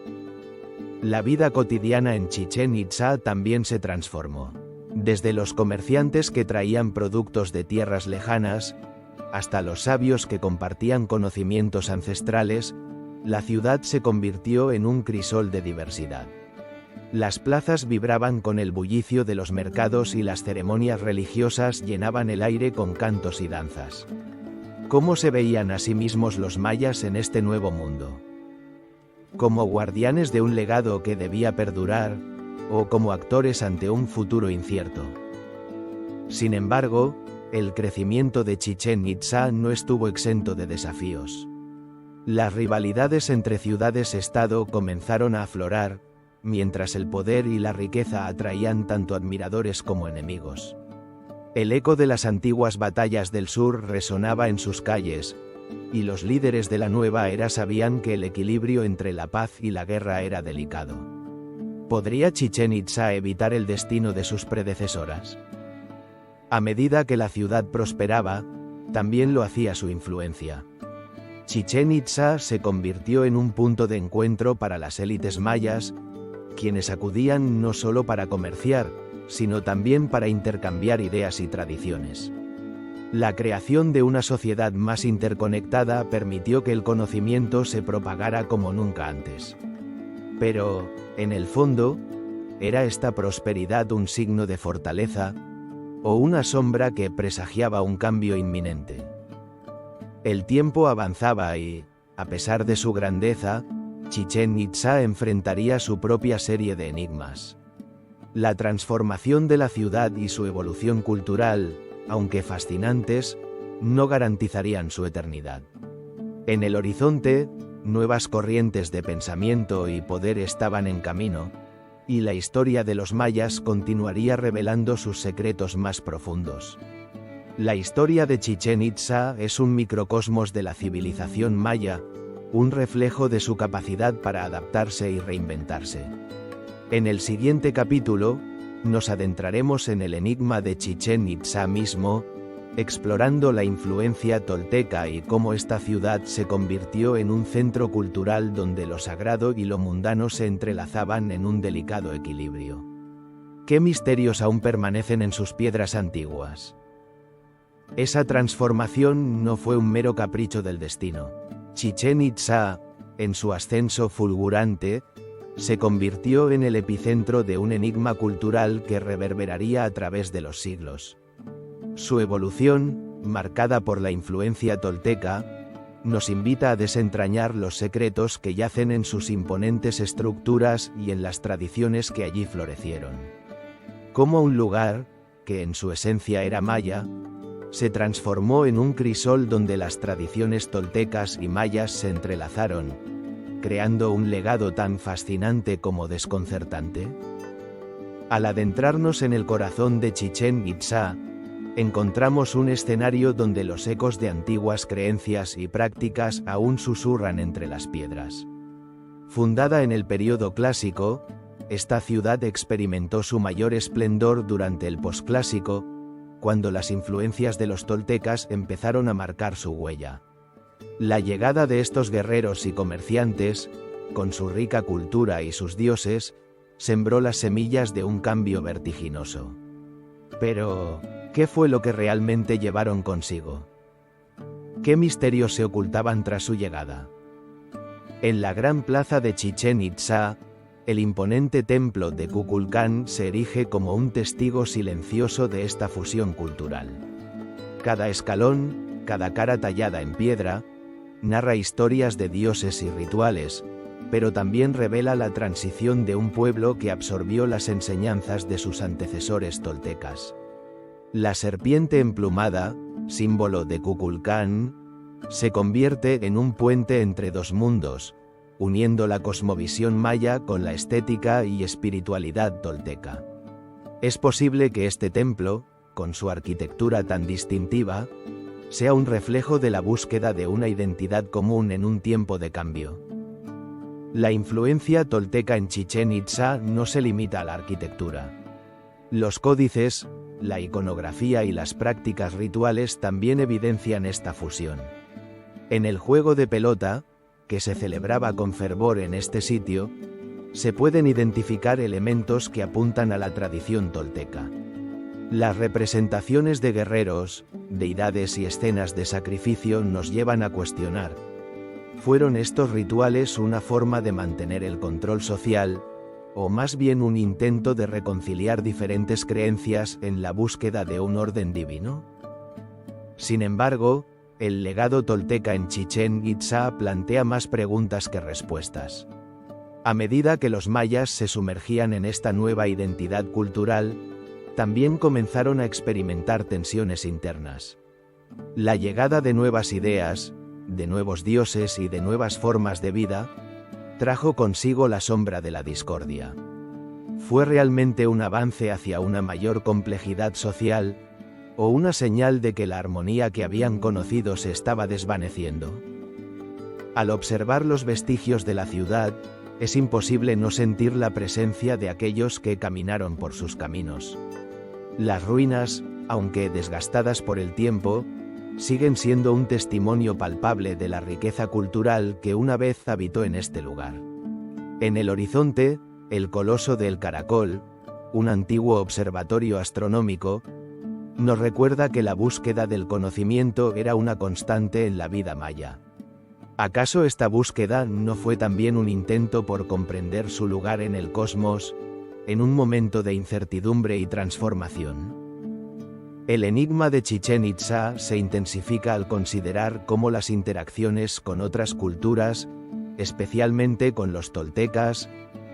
La vida cotidiana en Chichén Itzá también se transformó. Desde los comerciantes que traían productos de tierras lejanas, hasta los sabios que compartían conocimientos ancestrales, la ciudad se convirtió en un crisol de diversidad. Las plazas vibraban con el bullicio de los mercados y las ceremonias religiosas llenaban el aire con cantos y danzas. ¿Cómo se veían a sí mismos los mayas en este nuevo mundo? ¿Como guardianes de un legado que debía perdurar, o como actores ante un futuro incierto? Sin embargo, el crecimiento de Chichén Itzá no estuvo exento de desafíos. Las rivalidades entre ciudades-estado comenzaron a aflorar, mientras el poder y la riqueza atraían tanto admiradores como enemigos. El eco de las antiguas batallas del sur resonaba en sus calles, y los líderes de la nueva era sabían que el equilibrio entre la paz y la guerra era delicado. ¿Podría Chichén Itzá evitar el destino de sus predecesoras? A medida que la ciudad prosperaba, también lo hacía su influencia. Chichén Itzá se convirtió en un punto de encuentro para las élites mayas, quienes acudían no solo para comerciar, sino también para intercambiar ideas y tradiciones. La creación de una sociedad más interconectada permitió que el conocimiento se propagara como nunca antes. Pero, en el fondo, ¿era esta prosperidad un signo de fortaleza, o una sombra que presagiaba un cambio inminente? El tiempo avanzaba y, a pesar de su grandeza, Chichén Itzá enfrentaría su propia serie de enigmas. La transformación de la ciudad y su evolución cultural, aunque fascinantes, no garantizarían su eternidad. En el horizonte, nuevas corrientes de pensamiento y poder estaban en camino, y la historia de los mayas continuaría revelando sus secretos más profundos. La historia de Chichén Itzá es un microcosmos de la civilización maya, un reflejo de su capacidad para adaptarse y reinventarse. En el siguiente capítulo, nos adentraremos en el enigma de Chichén Itzá mismo, explorando la influencia tolteca y cómo esta ciudad se convirtió en un centro cultural donde lo sagrado y lo mundano se entrelazaban en un delicado equilibrio. ¿Qué misterios aún permanecen en sus piedras antiguas? Esa transformación no fue un mero capricho del destino. Chichén Itzá, en su ascenso fulgurante, se convirtió en el epicentro de un enigma cultural que reverberaría a través de los siglos. Su evolución, marcada por la influencia tolteca, nos invita a desentrañar los secretos que yacen en sus imponentes estructuras y en las tradiciones que allí florecieron. Cómo un lugar, que en su esencia era maya, se transformó en un crisol donde las tradiciones toltecas y mayas se entrelazaron, creando un legado tan fascinante como desconcertante? Al adentrarnos en el corazón de Chichén Itzá, encontramos un escenario donde los ecos de antiguas creencias y prácticas aún susurran entre las piedras. Fundada en el período clásico, esta ciudad experimentó su mayor esplendor durante el posclásico, cuando las influencias de los toltecas empezaron a marcar su huella. La llegada de estos guerreros y comerciantes, con su rica cultura y sus dioses, sembró las semillas de un cambio vertiginoso. Pero, ¿qué fue lo que realmente llevaron consigo? ¿Qué misterios se ocultaban tras su llegada? En la gran plaza de Chichén Itzá, el imponente templo de Kukulcán se erige como un testigo silencioso de esta fusión cultural. Cada escalón, cada cara tallada en piedra, narra historias de dioses y rituales, pero también revela la transición de un pueblo que absorbió las enseñanzas de sus antecesores toltecas. La serpiente emplumada, símbolo de Kukulcán, se convierte en un puente entre dos mundos, uniendo la cosmovisión maya con la estética y espiritualidad tolteca. Es posible que este templo, con su arquitectura tan distintiva, sea un reflejo de la búsqueda de una identidad común en un tiempo de cambio. La influencia tolteca en Chichén Itzá no se limita a la arquitectura. Los códices, la iconografía y las prácticas rituales también evidencian esta fusión. En el juego de pelota, que se celebraba con fervor en este sitio, se pueden identificar elementos que apuntan a la tradición tolteca. Las representaciones de guerreros, deidades y escenas de sacrificio nos llevan a cuestionar: ¿fueron estos rituales una forma de mantener el control social, o más bien un intento de reconciliar diferentes creencias en la búsqueda de un orden divino? Sin embargo, el legado tolteca en Chichén Itzá plantea más preguntas que respuestas. A medida que los mayas se sumergían en esta nueva identidad cultural, también comenzaron a experimentar tensiones internas. La llegada de nuevas ideas, de nuevos dioses y de nuevas formas de vida, trajo consigo la sombra de la discordia. ¿Fue realmente un avance hacia una mayor complejidad social, o una señal de que la armonía que habían conocido se estaba desvaneciendo? Al observar los vestigios de la ciudad, es imposible no sentir la presencia de aquellos que caminaron por sus caminos. Las ruinas, aunque desgastadas por el tiempo, siguen siendo un testimonio palpable de la riqueza cultural que una vez habitó en este lugar. En el horizonte, el coloso del Caracol, un antiguo observatorio astronómico, nos recuerda que la búsqueda del conocimiento era una constante en la vida maya. ¿Acaso esta búsqueda no fue también un intento por comprender su lugar en el cosmos, en un momento de incertidumbre y transformación? El enigma de Chichén Itzá se intensifica al considerar cómo las interacciones con otras culturas, especialmente con los toltecas,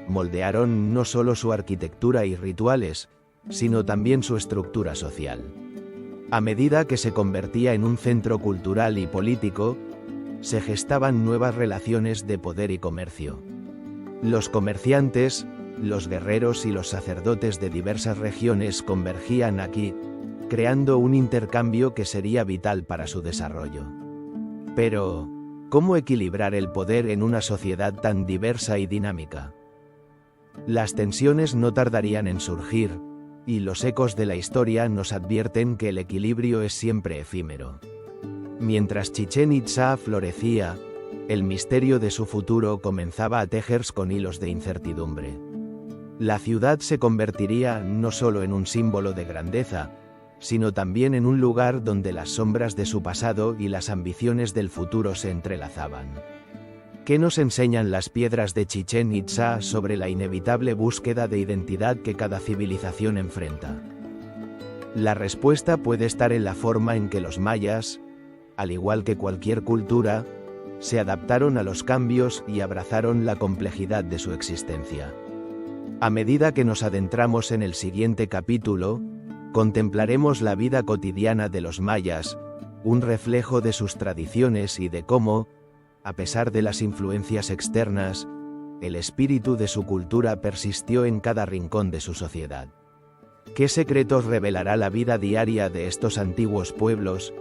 moldearon no solo su arquitectura y rituales, sino también su estructura social. A medida que se convertía en un centro cultural y político, se gestaban nuevas relaciones de poder y comercio. Los comerciantes, los guerreros y los sacerdotes de diversas regiones convergían aquí, creando un intercambio que sería vital para su desarrollo. Pero, ¿cómo equilibrar el poder en una sociedad tan diversa y dinámica? Las tensiones no tardarían en surgir, y los ecos de la historia nos advierten que el equilibrio es siempre efímero. Mientras Chichén Itzá florecía, el misterio de su futuro comenzaba a tejerse con hilos de incertidumbre. La ciudad se convertiría no solo en un símbolo de grandeza, sino también en un lugar donde las sombras de su pasado y las ambiciones del futuro se entrelazaban. ¿Qué nos enseñan las piedras de Chichén Itzá sobre la inevitable búsqueda de identidad que cada civilización enfrenta? La respuesta puede estar en la forma en que los mayas, al igual que cualquier cultura, se adaptaron a los cambios y abrazaron la complejidad de su existencia. A medida que nos adentramos en el siguiente capítulo, contemplaremos la vida cotidiana de los mayas, un reflejo de sus tradiciones y de cómo, a pesar de las influencias externas, el espíritu de su cultura persistió en cada rincón de su sociedad. ¿Qué secretos revelará la vida diaria de estos antiguos pueblos,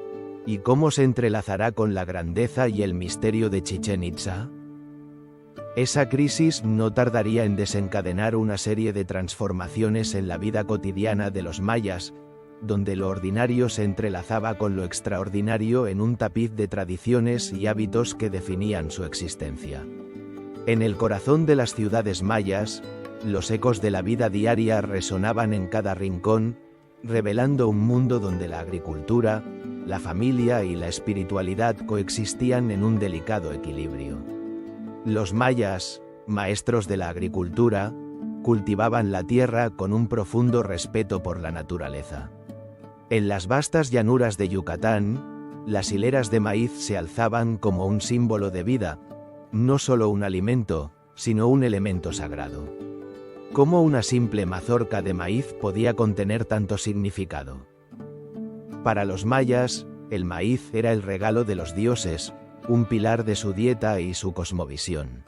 y cómo se entrelazará con la grandeza y el misterio de Chichén Itzá? Esa crisis no tardaría en desencadenar una serie de transformaciones en la vida cotidiana de los mayas, donde lo ordinario se entrelazaba con lo extraordinario en un tapiz de tradiciones y hábitos que definían su existencia. En el corazón de las ciudades mayas, los ecos de la vida diaria resonaban en cada rincón, revelando un mundo donde la agricultura, la familia y la espiritualidad coexistían en un delicado equilibrio. Los mayas, maestros de la agricultura, cultivaban la tierra con un profundo respeto por la naturaleza. En las vastas llanuras de Yucatán, las hileras de maíz se alzaban como un símbolo de vida, no solo un alimento, sino un elemento sagrado. ¿Cómo una simple mazorca de maíz podía contener tanto significado? Para los mayas, el maíz era el regalo de los dioses, un pilar de su dieta y su cosmovisión.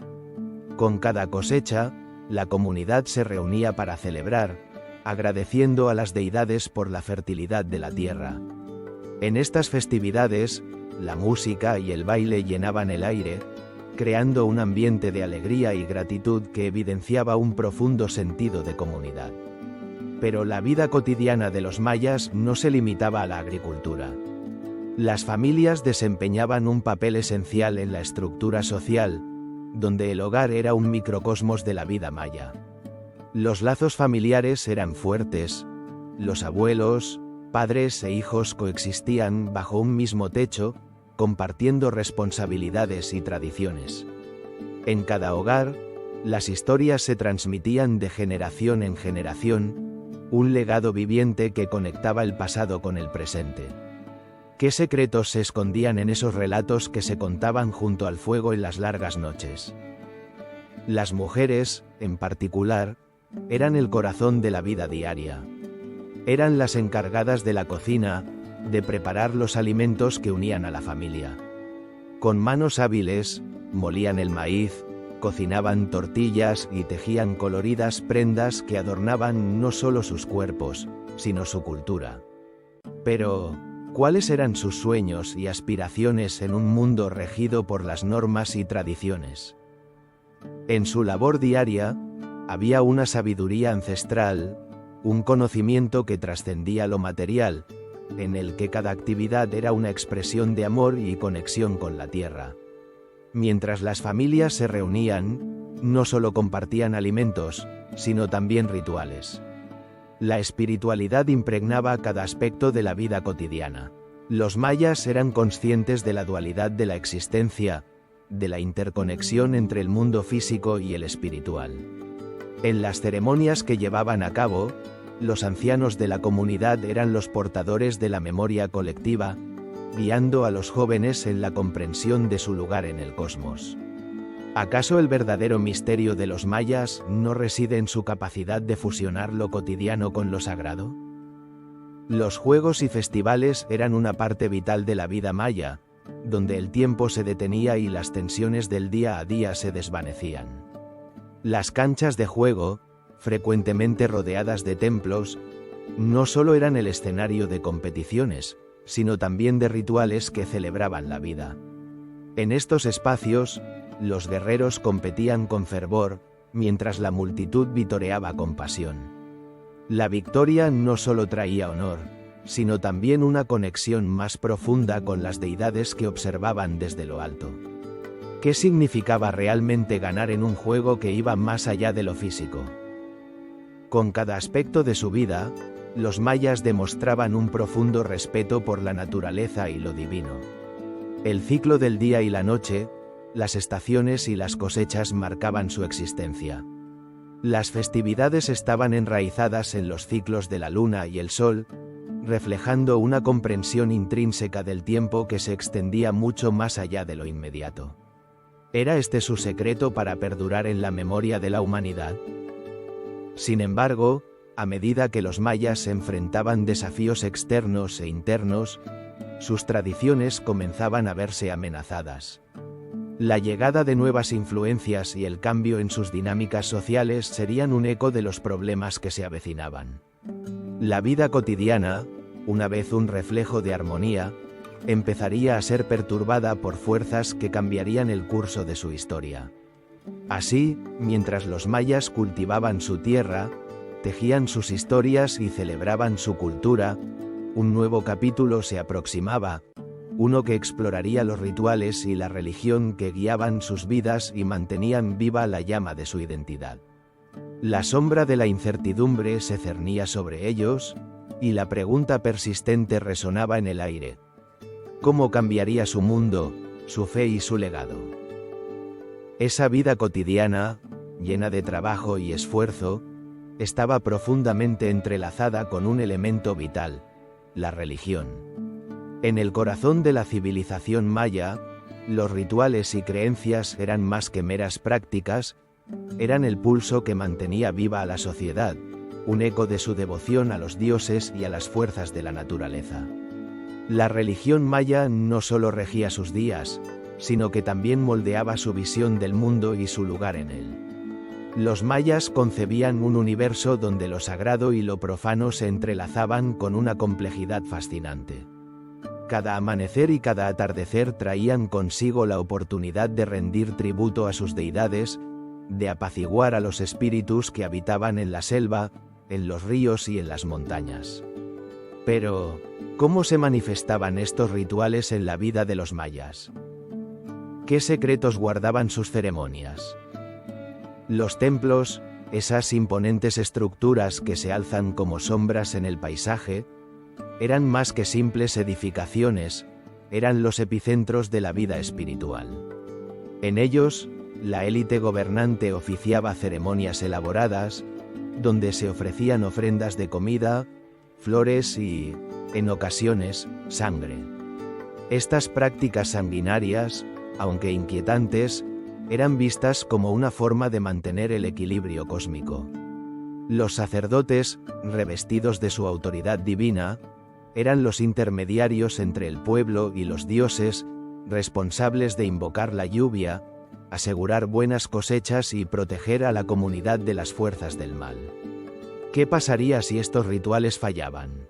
Con cada cosecha, la comunidad se reunía para celebrar, agradeciendo a las deidades por la fertilidad de la tierra. En estas festividades, la música y el baile llenaban el aire, creando un ambiente de alegría y gratitud que evidenciaba un profundo sentido de comunidad. Pero la vida cotidiana de los mayas no se limitaba a la agricultura. Las familias desempeñaban un papel esencial en la estructura social, donde el hogar era un microcosmos de la vida maya. Los lazos familiares eran fuertes, los abuelos, padres e hijos coexistían bajo un mismo techo, compartiendo responsabilidades y tradiciones. En cada hogar, las historias se transmitían de generación en generación, un legado viviente que conectaba el pasado con el presente. ¿Qué secretos se escondían en esos relatos que se contaban junto al fuego en las largas noches? Las mujeres, en particular, eran el corazón de la vida diaria. Eran las encargadas de la cocina, de preparar los alimentos que unían a la familia. Con manos hábiles, molían el maíz, cocinaban tortillas y tejían coloridas prendas que adornaban no solo sus cuerpos, sino su cultura. Pero, ¿cuáles eran sus sueños y aspiraciones en un mundo regido por las normas y tradiciones? En su labor diaria, había una sabiduría ancestral, un conocimiento que trascendía lo material, en el que cada actividad era una expresión de amor y conexión con la tierra. Mientras las familias se reunían, no solo compartían alimentos, sino también rituales. La espiritualidad impregnaba cada aspecto de la vida cotidiana. Los mayas eran conscientes de la dualidad de la existencia, de la interconexión entre el mundo físico y el espiritual. En las ceremonias que llevaban a cabo, los ancianos de la comunidad eran los portadores de la memoria colectiva, guiando a los jóvenes en la comprensión de su lugar en el cosmos. ¿Acaso el verdadero misterio de los mayas no reside en su capacidad de fusionar lo cotidiano con lo sagrado? Los juegos y festivales eran una parte vital de la vida maya, donde el tiempo se detenía y las tensiones del día a día se desvanecían. Las canchas de juego, frecuentemente rodeadas de templos, no solo eran el escenario de competiciones, sino también de rituales que celebraban la vida. En estos espacios, los guerreros competían con fervor, mientras la multitud vitoreaba con pasión. La victoria no solo traía honor, sino también una conexión más profunda con las deidades que observaban desde lo alto. ¿Qué significaba realmente ganar en un juego que iba más allá de lo físico? Con cada aspecto de su vida, los mayas demostraban un profundo respeto por la naturaleza y lo divino. El ciclo del día y la noche, las estaciones y las cosechas marcaban su existencia. Las festividades estaban enraizadas en los ciclos de la luna y el sol, reflejando una comprensión intrínseca del tiempo que se extendía mucho más allá de lo inmediato. ¿Era este su secreto para perdurar en la memoria de la humanidad? Sin embargo, A medida que los mayas enfrentaban desafíos externos e internos, sus tradiciones comenzaban a verse amenazadas. La llegada de nuevas influencias y el cambio en sus dinámicas sociales serían un eco de los problemas que se avecinaban. La vida cotidiana, una vez un reflejo de armonía, empezaría a ser perturbada por fuerzas que cambiarían el curso de su historia. Así, mientras los mayas cultivaban su tierra, tejían sus historias y celebraban su cultura, un nuevo capítulo se aproximaba, uno que exploraría los rituales y la religión que guiaban sus vidas y mantenían viva la llama de su identidad. La sombra de la incertidumbre se cernía sobre ellos, y la pregunta persistente resonaba en el aire: ¿cómo cambiaría su mundo, su fe y su legado? Esa vida cotidiana, llena de trabajo y esfuerzo, estaba profundamente entrelazada con un elemento vital: la religión. En el corazón de la civilización maya, los rituales y creencias eran más que meras prácticas, eran el pulso que mantenía viva a la sociedad, un eco de su devoción a los dioses y a las fuerzas de la naturaleza. La religión maya no solo regía sus días, sino que también moldeaba su visión del mundo y su lugar en él. Los mayas concebían un universo donde lo sagrado y lo profano se entrelazaban con una complejidad fascinante. Cada amanecer y cada atardecer traían consigo la oportunidad de rendir tributo a sus deidades, de apaciguar a los espíritus que habitaban en la selva, en los ríos y en las montañas. Pero, ¿cómo se manifestaban estos rituales en la vida de los mayas? ¿Qué secretos guardaban sus ceremonias? Los templos, esas imponentes estructuras que se alzan como sombras en el paisaje, eran más que simples edificaciones, eran los epicentros de la vida espiritual. En ellos, la élite gobernante oficiaba ceremonias elaboradas, donde se ofrecían ofrendas de comida, flores y, en ocasiones, sangre. Estas prácticas sanguinarias, aunque inquietantes, eran vistas como una forma de mantener el equilibrio cósmico. Los sacerdotes, revestidos de su autoridad divina, eran los intermediarios entre el pueblo y los dioses, responsables de invocar la lluvia, asegurar buenas cosechas y proteger a la comunidad de las fuerzas del mal. ¿Qué pasaría si estos rituales fallaban?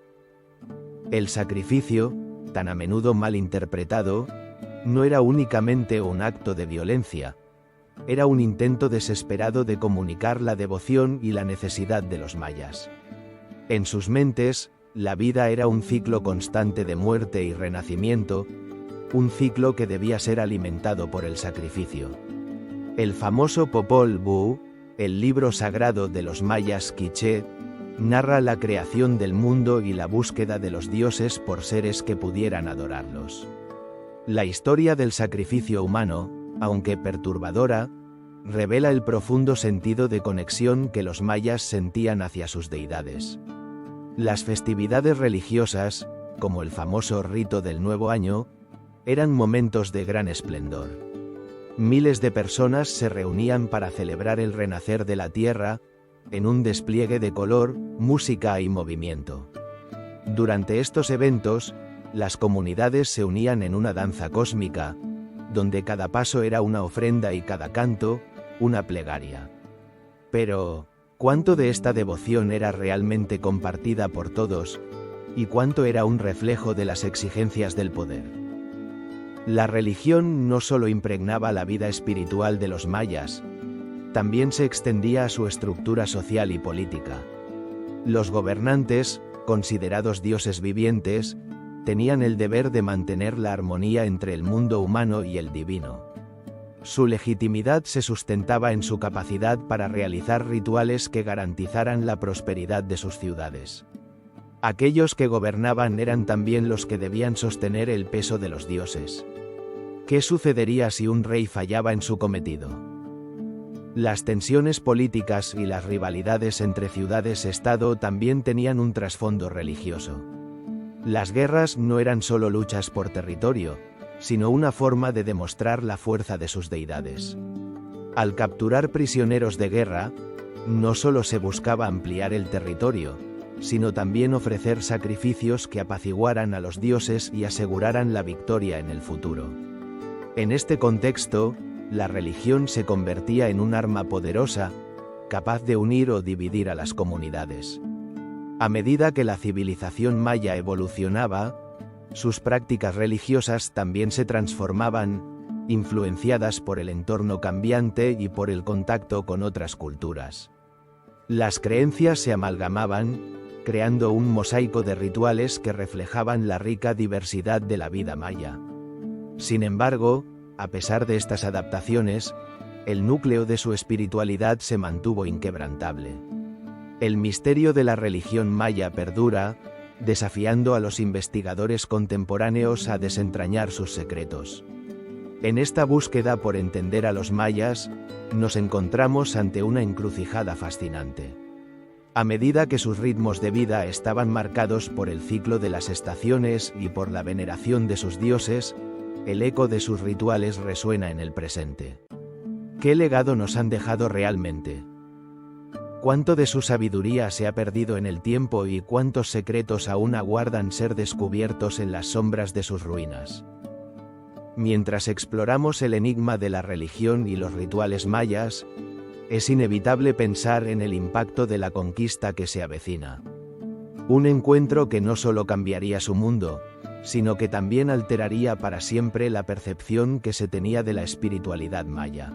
El sacrificio, tan a menudo mal interpretado, no era únicamente un acto de violencia, era un intento desesperado de comunicar la devoción y la necesidad de los mayas. En sus mentes, la vida era un ciclo constante de muerte y renacimiento, un ciclo que debía ser alimentado por el sacrificio. El famoso Popol Vuh, el libro sagrado de los mayas quiché, narra la creación del mundo y la búsqueda de los dioses por seres que pudieran adorarlos. La historia del sacrificio humano, aunque perturbadora, revela el profundo sentido de conexión que los mayas sentían hacia sus deidades. Las festividades religiosas, como el famoso rito del Nuevo Año, eran momentos de gran esplendor. Miles de personas se reunían para celebrar el renacer de la tierra, en un despliegue de color, música y movimiento. Durante estos eventos, las comunidades se unían en una danza cósmica, donde cada paso era una ofrenda y cada canto, una plegaria. Pero, ¿cuánto de esta devoción era realmente compartida por todos, y cuánto era un reflejo de las exigencias del poder? La religión no solo impregnaba la vida espiritual de los mayas, también se extendía a su estructura social y política. Los gobernantes, considerados dioses vivientes, tenían el deber de mantener la armonía entre el mundo humano y el divino. Su legitimidad se sustentaba en su capacidad para realizar rituales que garantizaran la prosperidad de sus ciudades. Aquellos que gobernaban eran también los que debían sostener el peso de los dioses. ¿Qué sucedería si un rey fallaba en su cometido? Las tensiones políticas y las rivalidades entre ciudades-estado también tenían un trasfondo religioso. Las guerras no eran solo luchas por territorio, sino una forma de demostrar la fuerza de sus deidades. Al capturar prisioneros de guerra, no solo se buscaba ampliar el territorio, sino también ofrecer sacrificios que apaciguaran a los dioses y aseguraran la victoria en el futuro. En este contexto, la religión se convertía en un arma poderosa, capaz de unir o dividir a las comunidades. A medida que la civilización maya evolucionaba, sus prácticas religiosas también se transformaban, influenciadas por el entorno cambiante y por el contacto con otras culturas. Las creencias se amalgamaban, creando un mosaico de rituales que reflejaban la rica diversidad de la vida maya. Sin embargo, a pesar de estas adaptaciones, el núcleo de su espiritualidad se mantuvo inquebrantable. El misterio de la religión maya perdura, desafiando a los investigadores contemporáneos a desentrañar sus secretos. En esta búsqueda por entender a los mayas, nos encontramos ante una encrucijada fascinante. A medida que sus ritmos de vida estaban marcados por el ciclo de las estaciones y por la veneración de sus dioses, el eco de sus rituales resuena en el presente. ¿Qué legado nos han dejado realmente? ¿Cuánto de su sabiduría se ha perdido en el tiempo y cuántos secretos aún aguardan ser descubiertos en las sombras de sus ruinas? Mientras exploramos el enigma de la religión y los rituales mayas, es inevitable pensar en el impacto de la conquista que se avecina. Un encuentro que no solo cambiaría su mundo, sino que también alteraría para siempre la percepción que se tenía de la espiritualidad maya.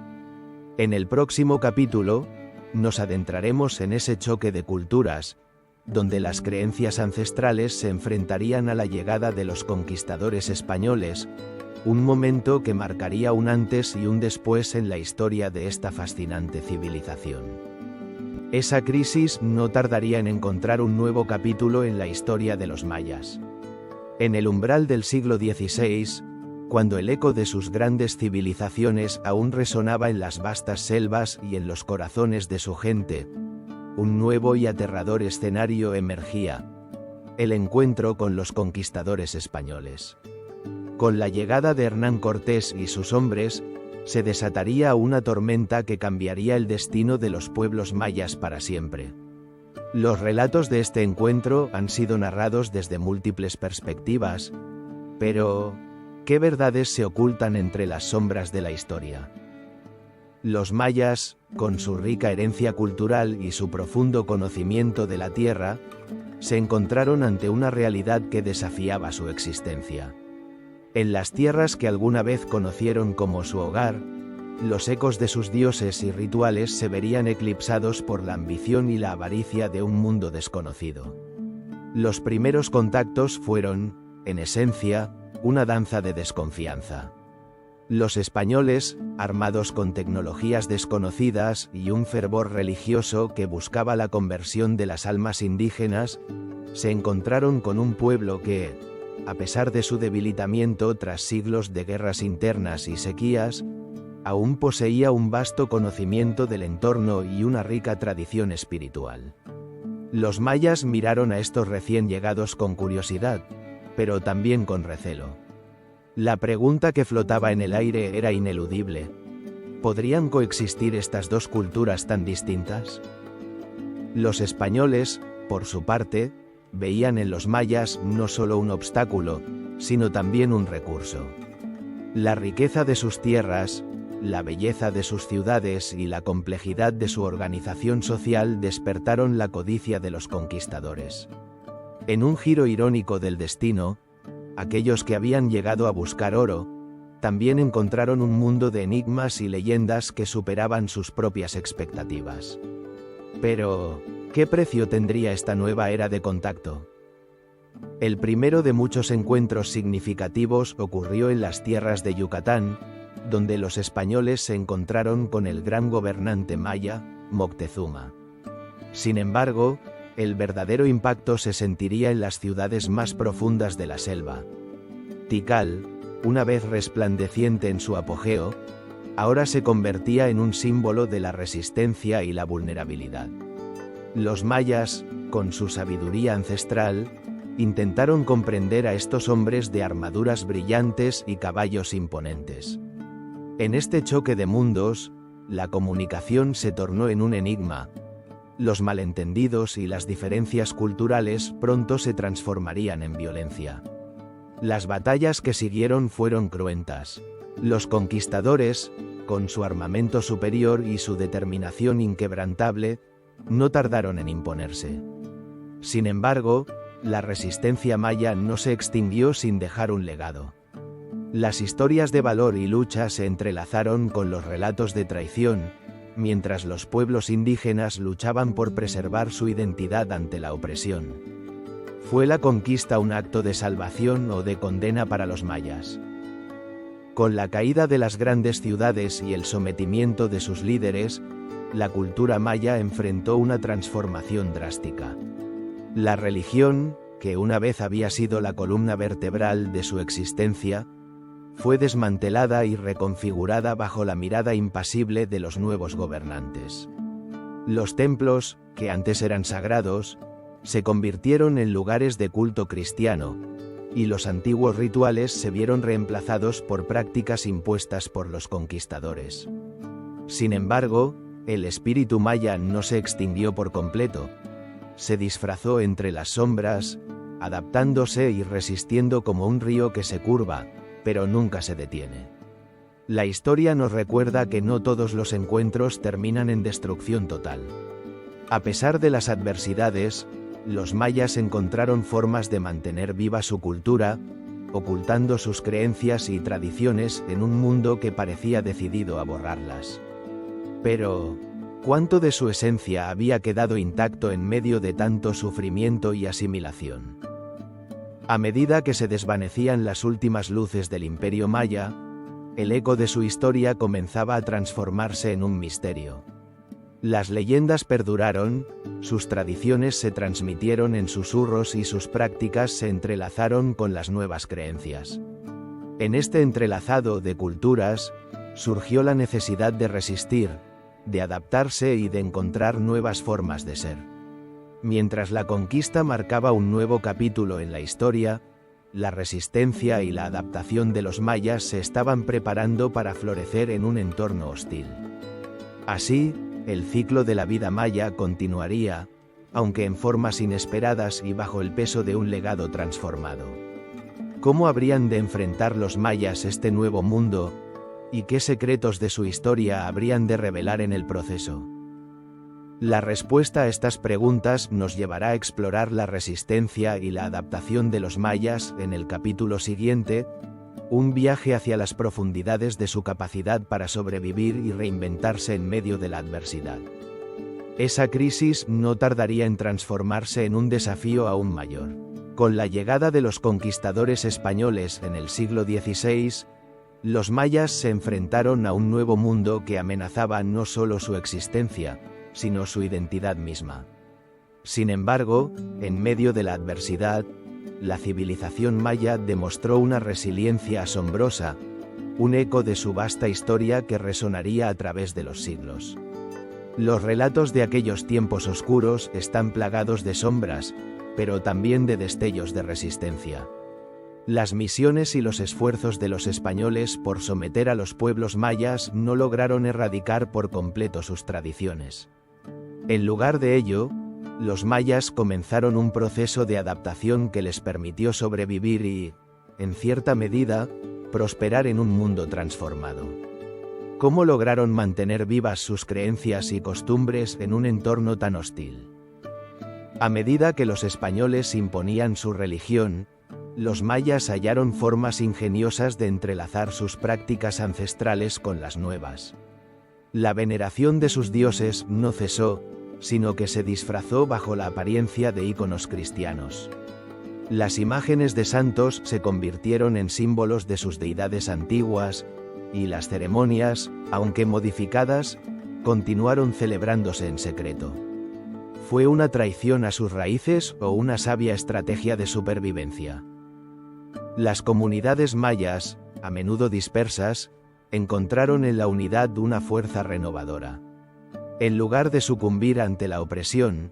En el próximo capítulo, nos adentraremos en ese choque de culturas, donde las creencias ancestrales se enfrentarían a la llegada de los conquistadores españoles, un momento que marcaría un antes y un después en la historia de esta fascinante civilización. Esa crisis no tardaría en encontrar un nuevo capítulo en la historia de los mayas. En el umbral del siglo XVI, cuando el eco de sus grandes civilizaciones aún resonaba en las vastas selvas y en los corazones de su gente, un nuevo y aterrador escenario emergía: el encuentro con los conquistadores españoles. Con la llegada de Hernán Cortés y sus hombres, se desataría una tormenta que cambiaría el destino de los pueblos mayas para siempre. Los relatos de este encuentro han sido narrados desde múltiples perspectivas, pero ¿qué verdades se ocultan entre las sombras de la historia? Los mayas, con su rica herencia cultural y su profundo conocimiento de la tierra, se encontraron ante una realidad que desafiaba su existencia. En las tierras que alguna vez conocieron como su hogar, los ecos de sus dioses y rituales se verían eclipsados por la ambición y la avaricia de un mundo desconocido. Los primeros contactos fueron, en esencia, una danza de desconfianza. Los españoles, armados con tecnologías desconocidas y un fervor religioso que buscaba la conversión de las almas indígenas, se encontraron con un pueblo que, a pesar de su debilitamiento tras siglos de guerras internas y sequías, aún poseía un vasto conocimiento del entorno y una rica tradición espiritual. Los mayas miraron a estos recién llegados con curiosidad, pero también con recelo. La pregunta que flotaba en el aire era ineludible: ¿podrían coexistir estas dos culturas tan distintas? Los españoles, por su parte, veían en los mayas no solo un obstáculo, sino también un recurso. La riqueza de sus tierras, la belleza de sus ciudades y la complejidad de su organización social despertaron la codicia de los conquistadores. En un giro irónico del destino, aquellos que habían llegado a buscar oro, también encontraron un mundo de enigmas y leyendas que superaban sus propias expectativas. Pero, ¿qué precio tendría esta nueva era de contacto? El primero de muchos encuentros significativos ocurrió en las tierras de Yucatán, donde los españoles se encontraron con el gran gobernante maya, Moctezuma. Sin embargo, el verdadero impacto se sentiría en las ciudades más profundas de la selva. Tikal, una vez resplandeciente en su apogeo, ahora se convertía en un símbolo de la resistencia y la vulnerabilidad. Los mayas, con su sabiduría ancestral, intentaron comprender a estos hombres de armaduras brillantes y caballos imponentes. En este choque de mundos, la comunicación se tornó en un enigma, los malentendidos y las diferencias culturales pronto se transformarían en violencia. Las batallas que siguieron fueron cruentas. Los conquistadores, con su armamento superior y su determinación inquebrantable, no tardaron en imponerse. Sin embargo, la resistencia maya no se extinguió sin dejar un legado. Las historias de valor y lucha se entrelazaron con los relatos de traición, mientras los pueblos indígenas luchaban por preservar su identidad ante la opresión. ¿Fue la conquista un acto de salvación o de condena para los mayas? Con la caída de las grandes ciudades y el sometimiento de sus líderes, la cultura maya enfrentó una transformación drástica. La religión, que una vez había sido la columna vertebral de su existencia, fue desmantelada y reconfigurada bajo la mirada impasible de los nuevos gobernantes. Los templos, que antes eran sagrados, se convirtieron en lugares de culto cristiano, y los antiguos rituales se vieron reemplazados por prácticas impuestas por los conquistadores. Sin embargo, el espíritu maya no se extinguió por completo. Se disfrazó entre las sombras, adaptándose y resistiendo como un río que se curva, pero nunca se detiene. La historia nos recuerda que no todos los encuentros terminan en destrucción total. A pesar de las adversidades, los mayas encontraron formas de mantener viva su cultura, ocultando sus creencias y tradiciones en un mundo que parecía decidido a borrarlas. Pero, ¿cuánto de su esencia había quedado intacto en medio de tanto sufrimiento y asimilación? A medida que se desvanecían las últimas luces del Imperio Maya, el eco de su historia comenzaba a transformarse en un misterio. Las leyendas perduraron, sus tradiciones se transmitieron en susurros y sus prácticas se entrelazaron con las nuevas creencias. En este entrelazado de culturas, surgió la necesidad de resistir, de adaptarse y de encontrar nuevas formas de ser. Mientras la conquista marcaba un nuevo capítulo en la historia, la resistencia y la adaptación de los mayas se estaban preparando para florecer en un entorno hostil. Así, el ciclo de la vida maya continuaría, aunque en formas inesperadas y bajo el peso de un legado transformado. ¿Cómo habrían de enfrentar los mayas este nuevo mundo? ¿Y qué secretos de su historia habrían de revelar en el proceso? La respuesta a estas preguntas nos llevará a explorar la resistencia y la adaptación de los mayas en el capítulo siguiente, un viaje hacia las profundidades de su capacidad para sobrevivir y reinventarse en medio de la adversidad. Esa crisis no tardaría en transformarse en un desafío aún mayor. Con la llegada de los conquistadores españoles en el siglo XVI, los mayas se enfrentaron a un nuevo mundo que amenazaba no solo su existencia, sino su identidad misma. Sin embargo, en medio de la adversidad, la civilización maya demostró una resiliencia asombrosa, un eco de su vasta historia que resonaría a través de los siglos. Los relatos de aquellos tiempos oscuros están plagados de sombras, pero también de destellos de resistencia. Las misiones y los esfuerzos de los españoles por someter a los pueblos mayas no lograron erradicar por completo sus tradiciones. En lugar de ello, los mayas comenzaron un proceso de adaptación que les permitió sobrevivir y, en cierta medida, prosperar en un mundo transformado. ¿Cómo lograron mantener vivas sus creencias y costumbres en un entorno tan hostil? A medida que los españoles imponían su religión, los mayas hallaron formas ingeniosas de entrelazar sus prácticas ancestrales con las nuevas. La veneración de sus dioses no cesó, sino que se disfrazó bajo la apariencia de íconos cristianos. Las imágenes de santos se convirtieron en símbolos de sus deidades antiguas, y las ceremonias, aunque modificadas, continuaron celebrándose en secreto. ¿Fue una traición a sus raíces o una sabia estrategia de supervivencia? Las comunidades mayas, a menudo dispersas, encontraron en la unidad una fuerza renovadora. En lugar de sucumbir ante la opresión,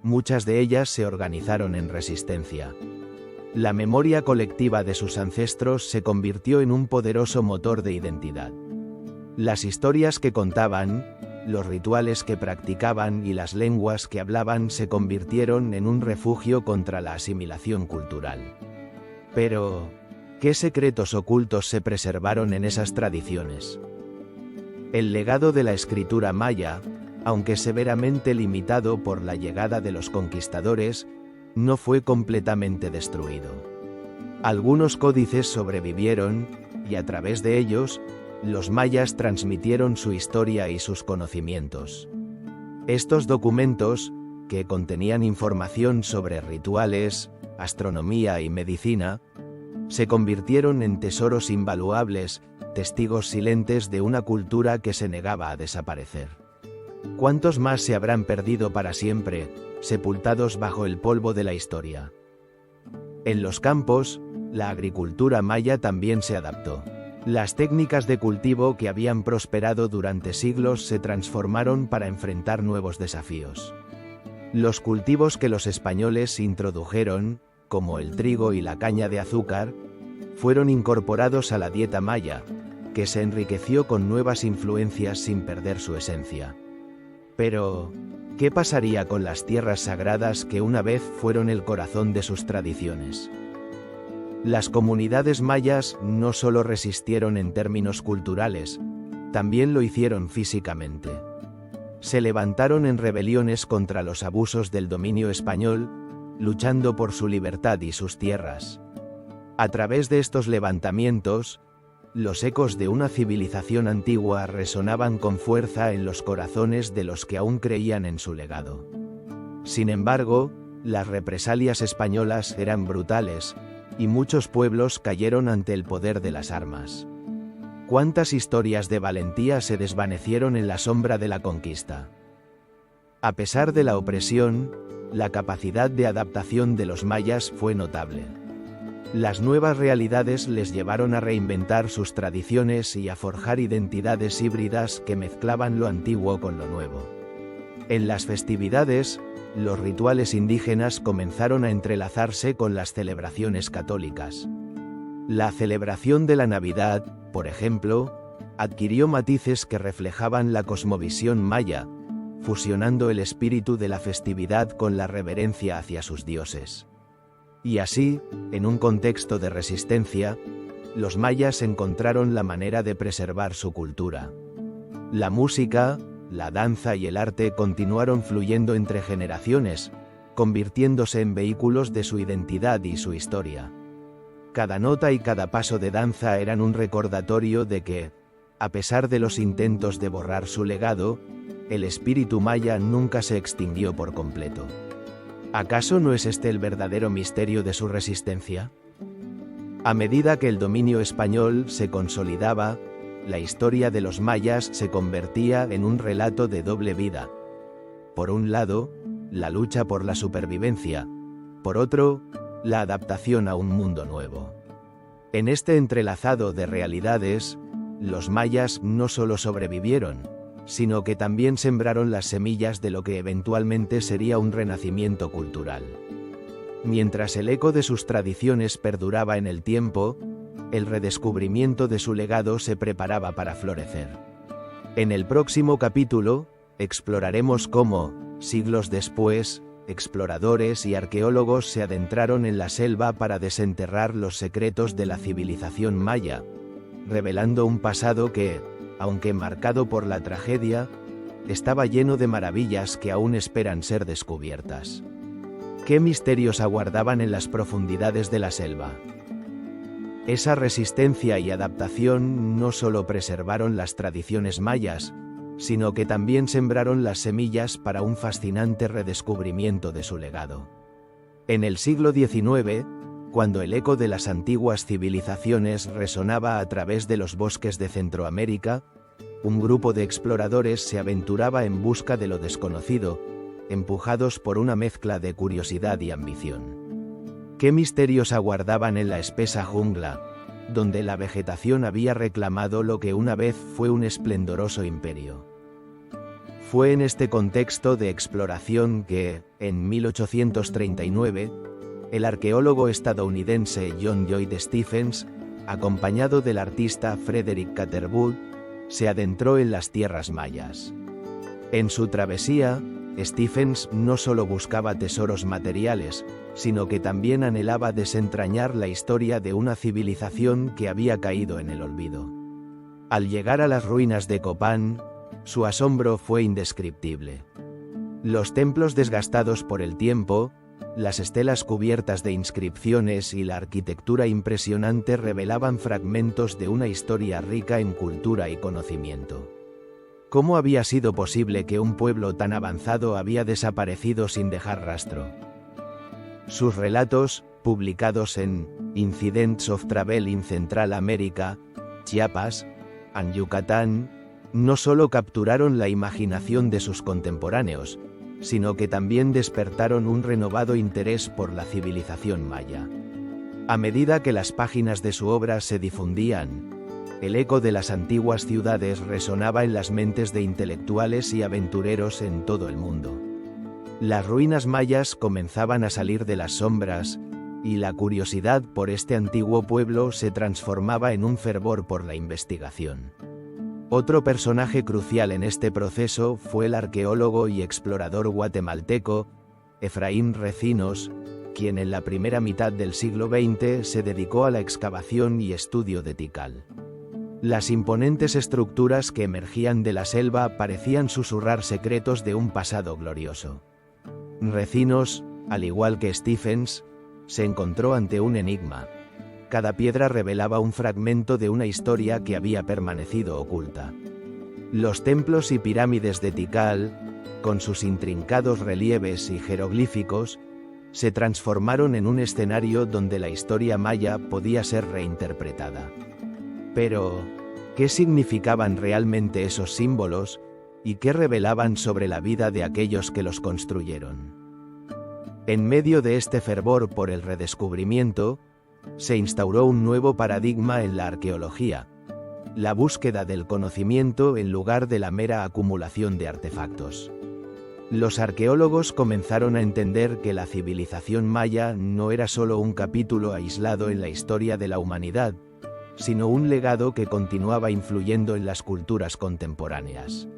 muchas de ellas se organizaron en resistencia. La memoria colectiva de sus ancestros se convirtió en un poderoso motor de identidad. Las historias que contaban, los rituales que practicaban y las lenguas que hablaban se convirtieron en un refugio contra la asimilación cultural. Pero, ¿qué secretos ocultos se preservaron en esas tradiciones? El legado de la escritura maya, aunque severamente limitado por la llegada de los conquistadores, no fue completamente destruido. Algunos códices sobrevivieron, y a través de ellos, los mayas transmitieron su historia y sus conocimientos. Estos documentos, que contenían información sobre rituales, astronomía y medicina, se convirtieron en tesoros invaluables, testigos silentes de una cultura que se negaba a desaparecer. ¿Cuántos más se habrán perdido para siempre, sepultados bajo el polvo de la historia? En los campos, la agricultura maya también se adaptó. Las técnicas de cultivo que habían prosperado durante siglos se transformaron para enfrentar nuevos desafíos. Los cultivos que los españoles introdujeron, como el trigo y la caña de azúcar, fueron incorporados a la dieta maya, que se enriqueció con nuevas influencias sin perder su esencia. Pero, ¿qué pasaría con las tierras sagradas que una vez fueron el corazón de sus tradiciones? Las comunidades mayas no solo resistieron en términos culturales, también lo hicieron físicamente. Se levantaron en rebeliones contra los abusos del dominio español, luchando por su libertad y sus tierras. A través de estos levantamientos, los ecos de una civilización antigua resonaban con fuerza en los corazones de los que aún creían en su legado. Sin embargo, las represalias españolas eran brutales, y muchos pueblos cayeron ante el poder de las armas. ¿Cuántas historias de valentía se desvanecieron en la sombra de la conquista? A pesar de la opresión, la capacidad de adaptación de los mayas fue notable. Las nuevas realidades les llevaron a reinventar sus tradiciones y a forjar identidades híbridas que mezclaban lo antiguo con lo nuevo. En las festividades, los rituales indígenas comenzaron a entrelazarse con las celebraciones católicas. La celebración de la Navidad, por ejemplo, adquirió matices que reflejaban la cosmovisión maya, fusionando el espíritu de la festividad con la reverencia hacia sus dioses. Y así, en un contexto de resistencia, los mayas encontraron la manera de preservar su cultura. La música, la danza y el arte continuaron fluyendo entre generaciones, convirtiéndose en vehículos de su identidad y su historia. Cada nota y cada paso de danza eran un recordatorio de que, a pesar de los intentos de borrar su legado, el espíritu maya nunca se extinguió por completo. ¿Acaso no es este el verdadero misterio de su resistencia? A medida que el dominio español se consolidaba, la historia de los mayas se convertía en un relato de doble vida. Por un lado, la lucha por la supervivencia, por otro, la adaptación a un mundo nuevo. En este entrelazado de realidades, los mayas no solo sobrevivieron, sino que también sembraron las semillas de lo que eventualmente sería un renacimiento cultural. Mientras el eco de sus tradiciones perduraba en el tiempo, el redescubrimiento de su legado se preparaba para florecer. En el próximo capítulo, exploraremos cómo, siglos después, exploradores y arqueólogos se adentraron en la selva para desenterrar los secretos de la civilización maya, revelando un pasado que, aunque marcado por la tragedia, estaba lleno de maravillas que aún esperan ser descubiertas. ¿Qué misterios aguardaban en las profundidades de la selva? Esa resistencia y adaptación no solo preservaron las tradiciones mayas, sino que también sembraron las semillas para un fascinante redescubrimiento de su legado. En el siglo XIX, cuando el eco de las antiguas civilizaciones resonaba a través de los bosques de Centroamérica, un grupo de exploradores se aventuraba en busca de lo desconocido, empujados por una mezcla de curiosidad y ambición. ¿Qué misterios aguardaban en la espesa jungla, donde la vegetación había reclamado lo que una vez fue un esplendoroso imperio? Fue en este contexto de exploración que, en 1839, el arqueólogo estadounidense John Lloyd Stephens, acompañado del artista Frederick Catherwood, se adentró en las tierras mayas. En su travesía, Stephens no solo buscaba tesoros materiales, sino que también anhelaba desentrañar la historia de una civilización que había caído en el olvido. Al llegar a las ruinas de Copán, su asombro fue indescriptible. Los templos desgastados por el tiempo, las estelas cubiertas de inscripciones y la arquitectura impresionante revelaban fragmentos de una historia rica en cultura y conocimiento. ¿Cómo había sido posible que un pueblo tan avanzado había desaparecido sin dejar rastro? Sus relatos, publicados en Incidents of Travel in Central America, Chiapas, and Yucatán, no solo capturaron la imaginación de sus contemporáneos, sino que también despertaron un renovado interés por la civilización maya. A medida que las páginas de su obra se difundían, el eco de las antiguas ciudades resonaba en las mentes de intelectuales y aventureros en todo el mundo. Las ruinas mayas comenzaban a salir de las sombras, y la curiosidad por este antiguo pueblo se transformaba en un fervor por la investigación. Otro personaje crucial en este proceso fue el arqueólogo y explorador guatemalteco, Efraín Recinos, quien en la primera mitad del siglo XX se dedicó a la excavación y estudio de Tikal. Las imponentes estructuras que emergían de la selva parecían susurrar secretos de un pasado glorioso. Recinos, al igual que Stephens, se encontró ante un enigma. Cada piedra revelaba un fragmento de una historia que había permanecido oculta. Los templos y pirámides de Tikal, con sus intrincados relieves y jeroglíficos, se transformaron en un escenario donde la historia maya podía ser reinterpretada. Pero, ¿qué significaban realmente esos símbolos, y qué revelaban sobre la vida de aquellos que los construyeron? En medio de este fervor por el redescubrimiento, se instauró un nuevo paradigma en la arqueología: la búsqueda del conocimiento en lugar de la mera acumulación de artefactos. Los arqueólogos comenzaron a entender que la civilización maya no era solo un capítulo aislado en la historia de la humanidad, sino un legado que continuaba influyendo en las culturas contemporáneas.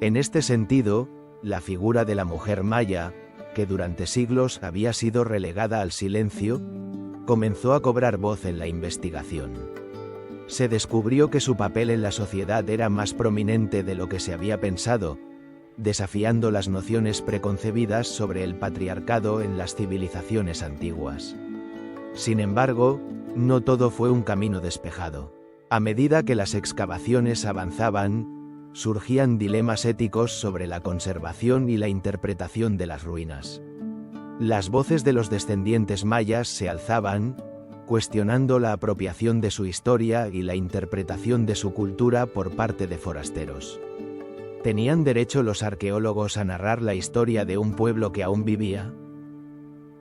En este sentido, la figura de la mujer maya, que durante siglos había sido relegada al silencio, comenzó a cobrar voz en la investigación. Se descubrió que su papel en la sociedad era más prominente de lo que se había pensado, desafiando las nociones preconcebidas sobre el patriarcado en las civilizaciones antiguas. Sin embargo, no todo fue un camino despejado. A medida que las excavaciones avanzaban, surgían dilemas éticos sobre la conservación y la interpretación de las ruinas. Las voces de los descendientes mayas se alzaban, cuestionando la apropiación de su historia y la interpretación de su cultura por parte de forasteros. ¿Tenían derecho los arqueólogos a narrar la historia de un pueblo que aún vivía?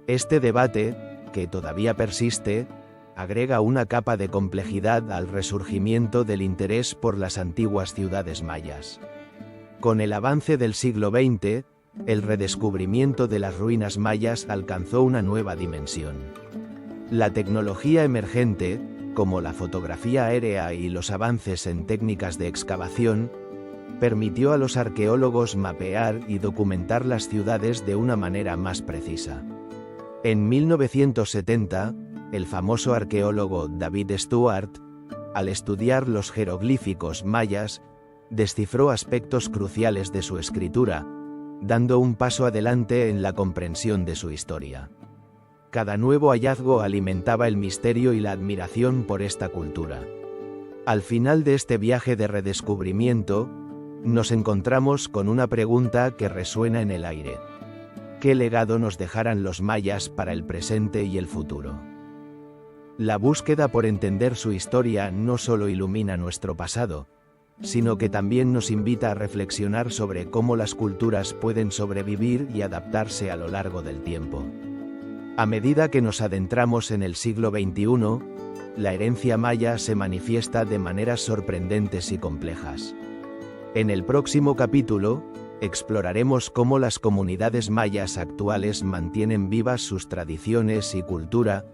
Este debate, que todavía persiste, agrega una capa de complejidad al resurgimiento del interés por las antiguas ciudades mayas. Con el avance del siglo XX, el redescubrimiento de las ruinas mayas alcanzó una nueva dimensión. La tecnología emergente, como la fotografía aérea y los avances en técnicas de excavación, permitió a los arqueólogos mapear y documentar las ciudades de una manera más precisa. En 1970, el famoso arqueólogo David Stewart, al estudiar los jeroglíficos mayas, descifró aspectos cruciales de su escritura, dando un paso adelante en la comprensión de su historia. Cada nuevo hallazgo alimentaba el misterio y la admiración por esta cultura. Al final de este viaje de redescubrimiento, nos encontramos con una pregunta que resuena en el aire: ¿qué legado nos dejarán los mayas para el presente y el futuro? La búsqueda por entender su historia no solo ilumina nuestro pasado, sino que también nos invita a reflexionar sobre cómo las culturas pueden sobrevivir y adaptarse a lo largo del tiempo. A medida que nos adentramos en el siglo XXI, la herencia maya se manifiesta de maneras sorprendentes y complejas. En el próximo capítulo, exploraremos cómo las comunidades mayas actuales mantienen vivas sus tradiciones y cultura,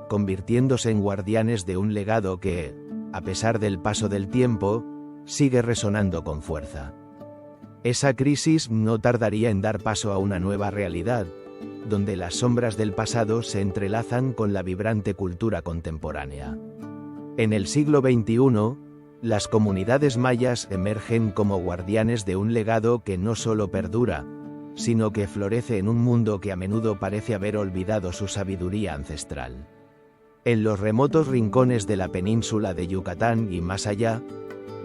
convirtiéndose en guardianes de un legado que, a pesar del paso del tiempo, sigue resonando con fuerza. Esa crisis no tardaría en dar paso a una nueva realidad, donde las sombras del pasado se entrelazan con la vibrante cultura contemporánea. En el siglo XXI, las comunidades mayas emergen como guardianes de un legado que no solo perdura, sino que florece en un mundo que a menudo parece haber olvidado su sabiduría ancestral. En los remotos rincones de la península de Yucatán y más allá,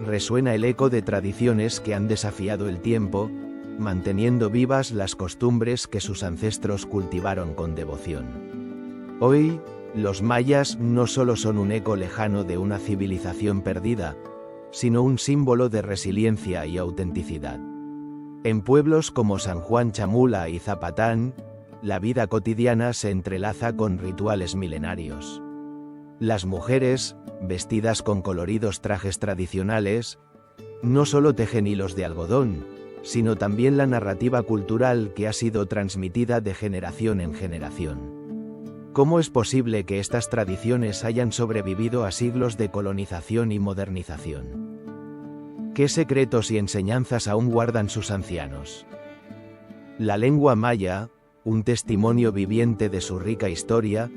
resuena el eco de tradiciones que han desafiado el tiempo, manteniendo vivas las costumbres que sus ancestros cultivaron con devoción. Hoy, los mayas no solo son un eco lejano de una civilización perdida, sino un símbolo de resiliencia y autenticidad. En pueblos como San Juan Chamula y Zapatán, la vida cotidiana se entrelaza con rituales milenarios. Las mujeres, vestidas con coloridos trajes tradicionales, no solo tejen hilos de algodón, sino también la narrativa cultural que ha sido transmitida de generación en generación. ¿Cómo es posible que estas tradiciones hayan sobrevivido a siglos de colonización y modernización? ¿Qué secretos y enseñanzas aún guardan sus ancianos? La lengua maya, un testimonio viviente de su rica historia,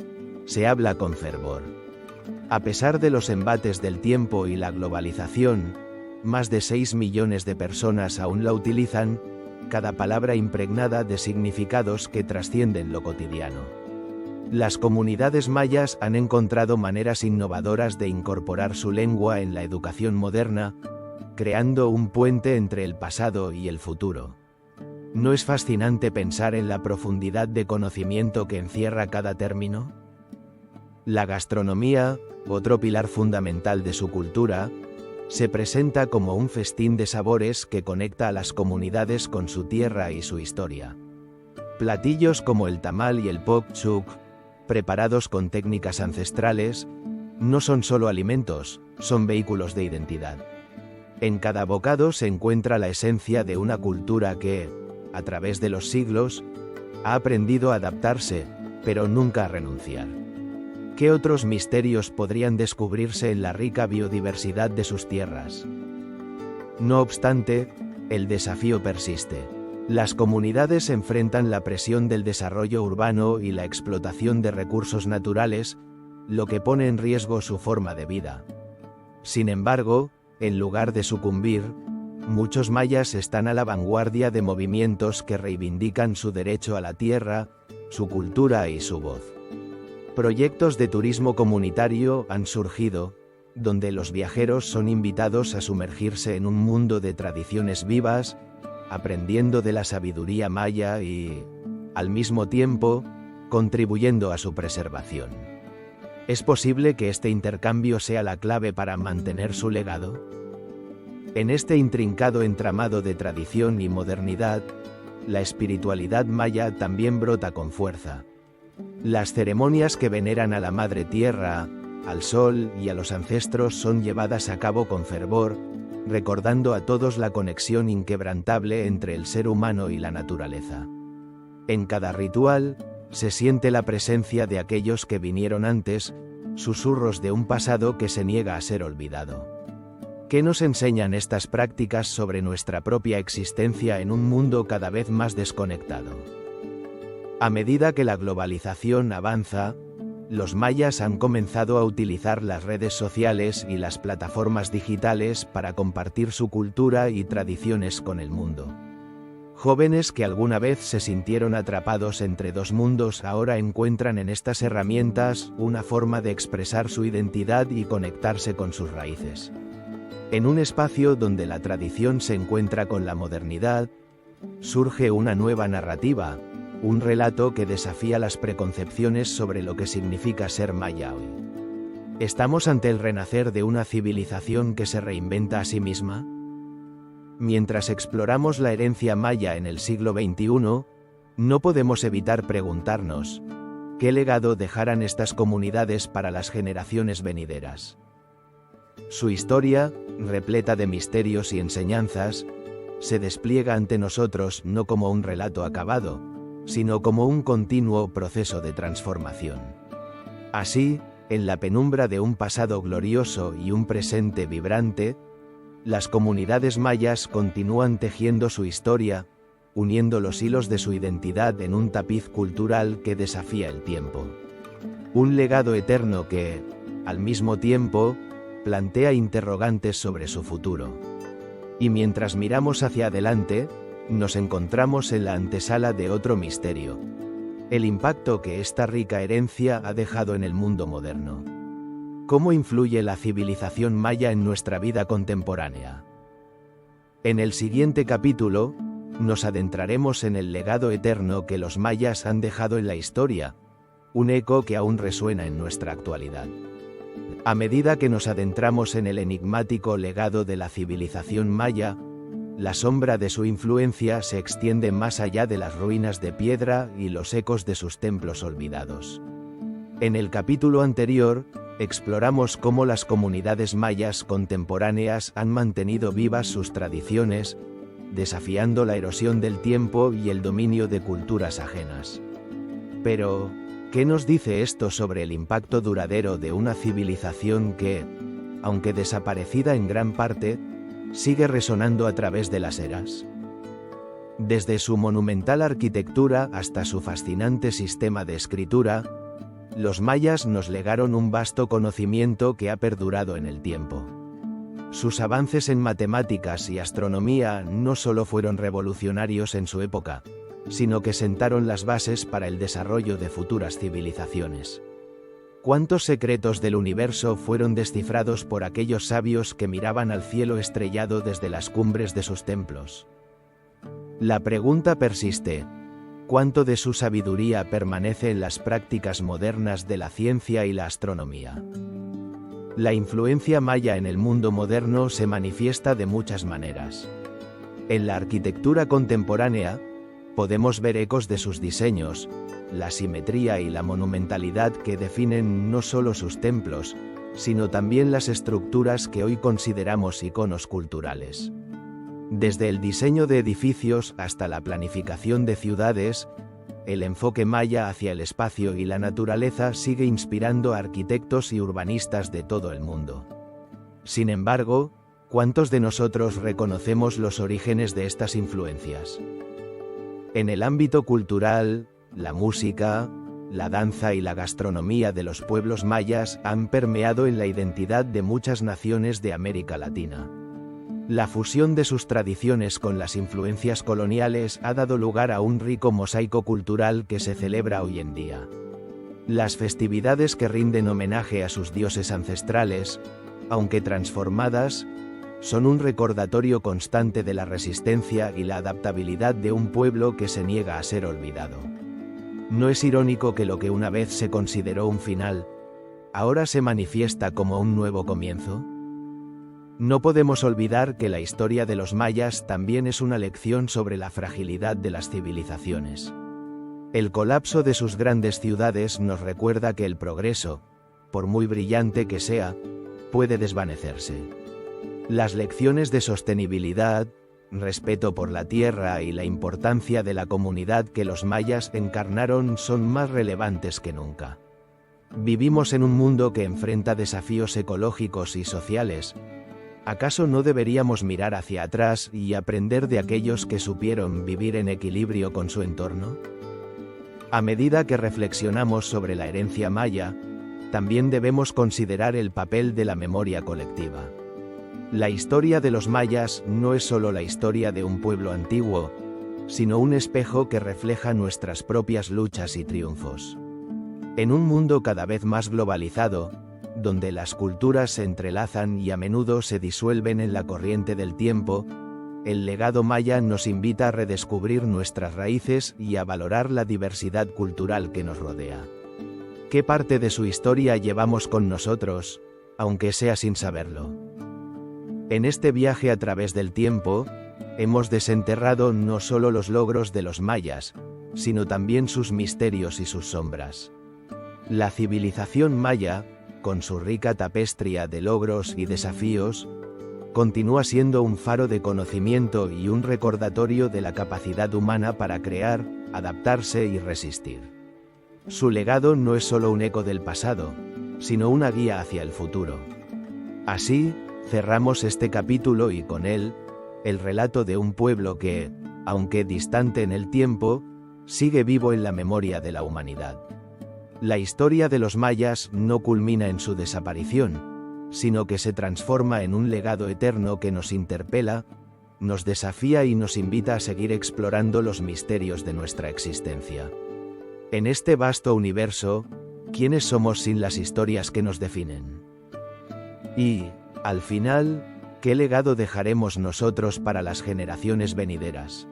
se habla con fervor. A pesar de los embates del tiempo y la globalización, más de 6 millones de personas aún la utilizan, cada palabra impregnada de significados que trascienden lo cotidiano. Las comunidades mayas han encontrado maneras innovadoras de incorporar su lengua en la educación moderna, creando un puente entre el pasado y el futuro. ¿No es fascinante pensar en la profundidad de conocimiento que encierra cada término? La gastronomía, otro pilar fundamental de su cultura, se presenta como un festín de sabores que conecta a las comunidades con su tierra y su historia. Platillos como el tamal y el pok chuk, preparados con técnicas ancestrales, no son solo alimentos, son vehículos de identidad. En cada bocado se encuentra la esencia de una cultura que, a través de los siglos, ha aprendido a adaptarse, pero nunca a renunciar. ¿Qué otros misterios podrían descubrirse en la rica biodiversidad de sus tierras? No obstante, el desafío persiste. Las comunidades enfrentan la presión del desarrollo urbano y la explotación de recursos naturales, lo que pone en riesgo su forma de vida. Sin embargo, en lugar de sucumbir, muchos mayas están a la vanguardia de movimientos que reivindican su derecho a la tierra, su cultura y su voz. Proyectos de turismo comunitario han surgido, donde los viajeros son invitados a sumergirse en un mundo de tradiciones vivas, aprendiendo de la sabiduría maya y, al mismo tiempo, contribuyendo a su preservación. ¿Es posible que este intercambio sea la clave para mantener su legado? En este intrincado entramado de tradición y modernidad, la espiritualidad maya también brota con fuerza. Las ceremonias que veneran a la Madre Tierra, al Sol y a los ancestros son llevadas a cabo con fervor, recordando a todos la conexión inquebrantable entre el ser humano y la naturaleza. En cada ritual, se siente la presencia de aquellos que vinieron antes, susurros de un pasado que se niega a ser olvidado. ¿Qué nos enseñan estas prácticas sobre nuestra propia existencia en un mundo cada vez más desconectado? A medida que la globalización avanza, los mayas han comenzado a utilizar las redes sociales y las plataformas digitales para compartir su cultura y tradiciones con el mundo. Jóvenes que alguna vez se sintieron atrapados entre dos mundos ahora encuentran en estas herramientas una forma de expresar su identidad y conectarse con sus raíces. En un espacio donde la tradición se encuentra con la modernidad, surge una nueva narrativa, un relato que desafía las preconcepciones sobre lo que significa ser maya hoy. ¿Estamos ante el renacer de una civilización que se reinventa a sí misma? Mientras exploramos la herencia maya en el siglo XXI, no podemos evitar preguntarnos, ¿qué legado dejarán estas comunidades para las generaciones venideras? Su historia, repleta de misterios y enseñanzas, se despliega ante nosotros no como un relato acabado, sino como un continuo proceso de transformación. Así, en la penumbra de un pasado glorioso y un presente vibrante, Las comunidades mayas continúan tejiendo su historia, uniendo los hilos de su identidad en un tapiz cultural que desafía el tiempo. Un legado eterno que, al mismo tiempo, plantea interrogantes sobre su futuro. Y mientras miramos hacia adelante, nos encontramos en la antesala de otro misterio: el impacto que esta rica herencia ha dejado en el mundo moderno. ¿Cómo influye la civilización maya en nuestra vida contemporánea? En el siguiente capítulo, nos adentraremos en el legado eterno que los mayas han dejado en la historia, un eco que aún resuena en nuestra actualidad. A medida que nos adentramos en el enigmático legado de la civilización maya, la sombra de su influencia se extiende más allá de las ruinas de piedra y los ecos de sus templos olvidados. En el capítulo anterior, exploramos cómo las comunidades mayas contemporáneas han mantenido vivas sus tradiciones, desafiando la erosión del tiempo y el dominio de culturas ajenas. Pero, ¿qué nos dice esto sobre el impacto duradero de una civilización que, aunque desaparecida en gran parte, sigue resonando a través de las eras? Desde su monumental arquitectura hasta su fascinante sistema de escritura, los mayas nos legaron un vasto conocimiento que ha perdurado en el tiempo. Sus avances en matemáticas y astronomía no solo fueron revolucionarios en su época, sino que sentaron las bases para el desarrollo de futuras civilizaciones. ¿Cuántos secretos del universo fueron descifrados por aquellos sabios que miraban al cielo estrellado desde las cumbres de sus templos? La pregunta persiste: ¿cuánto de su sabiduría permanece en las prácticas modernas de la ciencia y la astronomía? La influencia maya en el mundo moderno se manifiesta de muchas maneras. En la arquitectura contemporánea, podemos ver ecos de sus diseños, la simetría y la monumentalidad que definen no solo sus templos, sino también las estructuras que hoy consideramos iconos culturales. Desde el diseño de edificios hasta la planificación de ciudades, el enfoque maya hacia el espacio y la naturaleza sigue inspirando a arquitectos y urbanistas de todo el mundo. Sin embargo, ¿cuántos de nosotros reconocemos los orígenes de estas influencias? En el ámbito cultural, la música, la danza y la gastronomía de los pueblos mayas han permeado en la identidad de muchas naciones de América Latina. La fusión de sus tradiciones con las influencias coloniales ha dado lugar a un rico mosaico cultural que se celebra hoy en día. Las festividades que rinden homenaje a sus dioses ancestrales, aunque transformadas, son un recordatorio constante de la resistencia y la adaptabilidad de un pueblo que se niega a ser olvidado. ¿No es irónico que lo que una vez se consideró un final, ahora se manifiesta como un nuevo comienzo? No podemos olvidar que la historia de los mayas también es una lección sobre la fragilidad de las civilizaciones. El colapso de sus grandes ciudades nos recuerda que el progreso, por muy brillante que sea, puede desvanecerse. Las lecciones de sostenibilidad, respeto por la tierra y la importancia de la comunidad que los mayas encarnaron son más relevantes que nunca. Vivimos en un mundo que enfrenta desafíos ecológicos y sociales. ¿Acaso no deberíamos mirar hacia atrás y aprender de aquellos que supieron vivir en equilibrio con su entorno? A medida que reflexionamos sobre la herencia maya, también debemos considerar el papel de la memoria colectiva. La historia de los mayas no es solo la historia de un pueblo antiguo, sino un espejo que refleja nuestras propias luchas y triunfos. En un mundo cada vez más globalizado, donde las culturas se entrelazan y a menudo se disuelven en la corriente del tiempo, el legado maya nos invita a redescubrir nuestras raíces y a valorar la diversidad cultural que nos rodea. ¿Qué parte de su historia llevamos con nosotros, aunque sea sin saberlo? En este viaje a través del tiempo, hemos desenterrado no solo los logros de los mayas, sino también sus misterios y sus sombras. La civilización maya, con su rica tapestría de logros y desafíos, continúa siendo un faro de conocimiento y un recordatorio de la capacidad humana para crear, adaptarse y resistir. Su legado no es solo un eco del pasado, sino una guía hacia el futuro. Así, Cerramos este capítulo y con él, el relato de un pueblo que, aunque distante en el tiempo, sigue vivo en la memoria de la humanidad. La historia de los mayas no culmina en su desaparición, sino que se transforma en un legado eterno que nos interpela, nos desafía y nos invita a seguir explorando los misterios de nuestra existencia. En este vasto universo, ¿quiénes somos sin las historias que nos definen? Y, al final, ¿qué legado dejaremos nosotros para las generaciones venideras?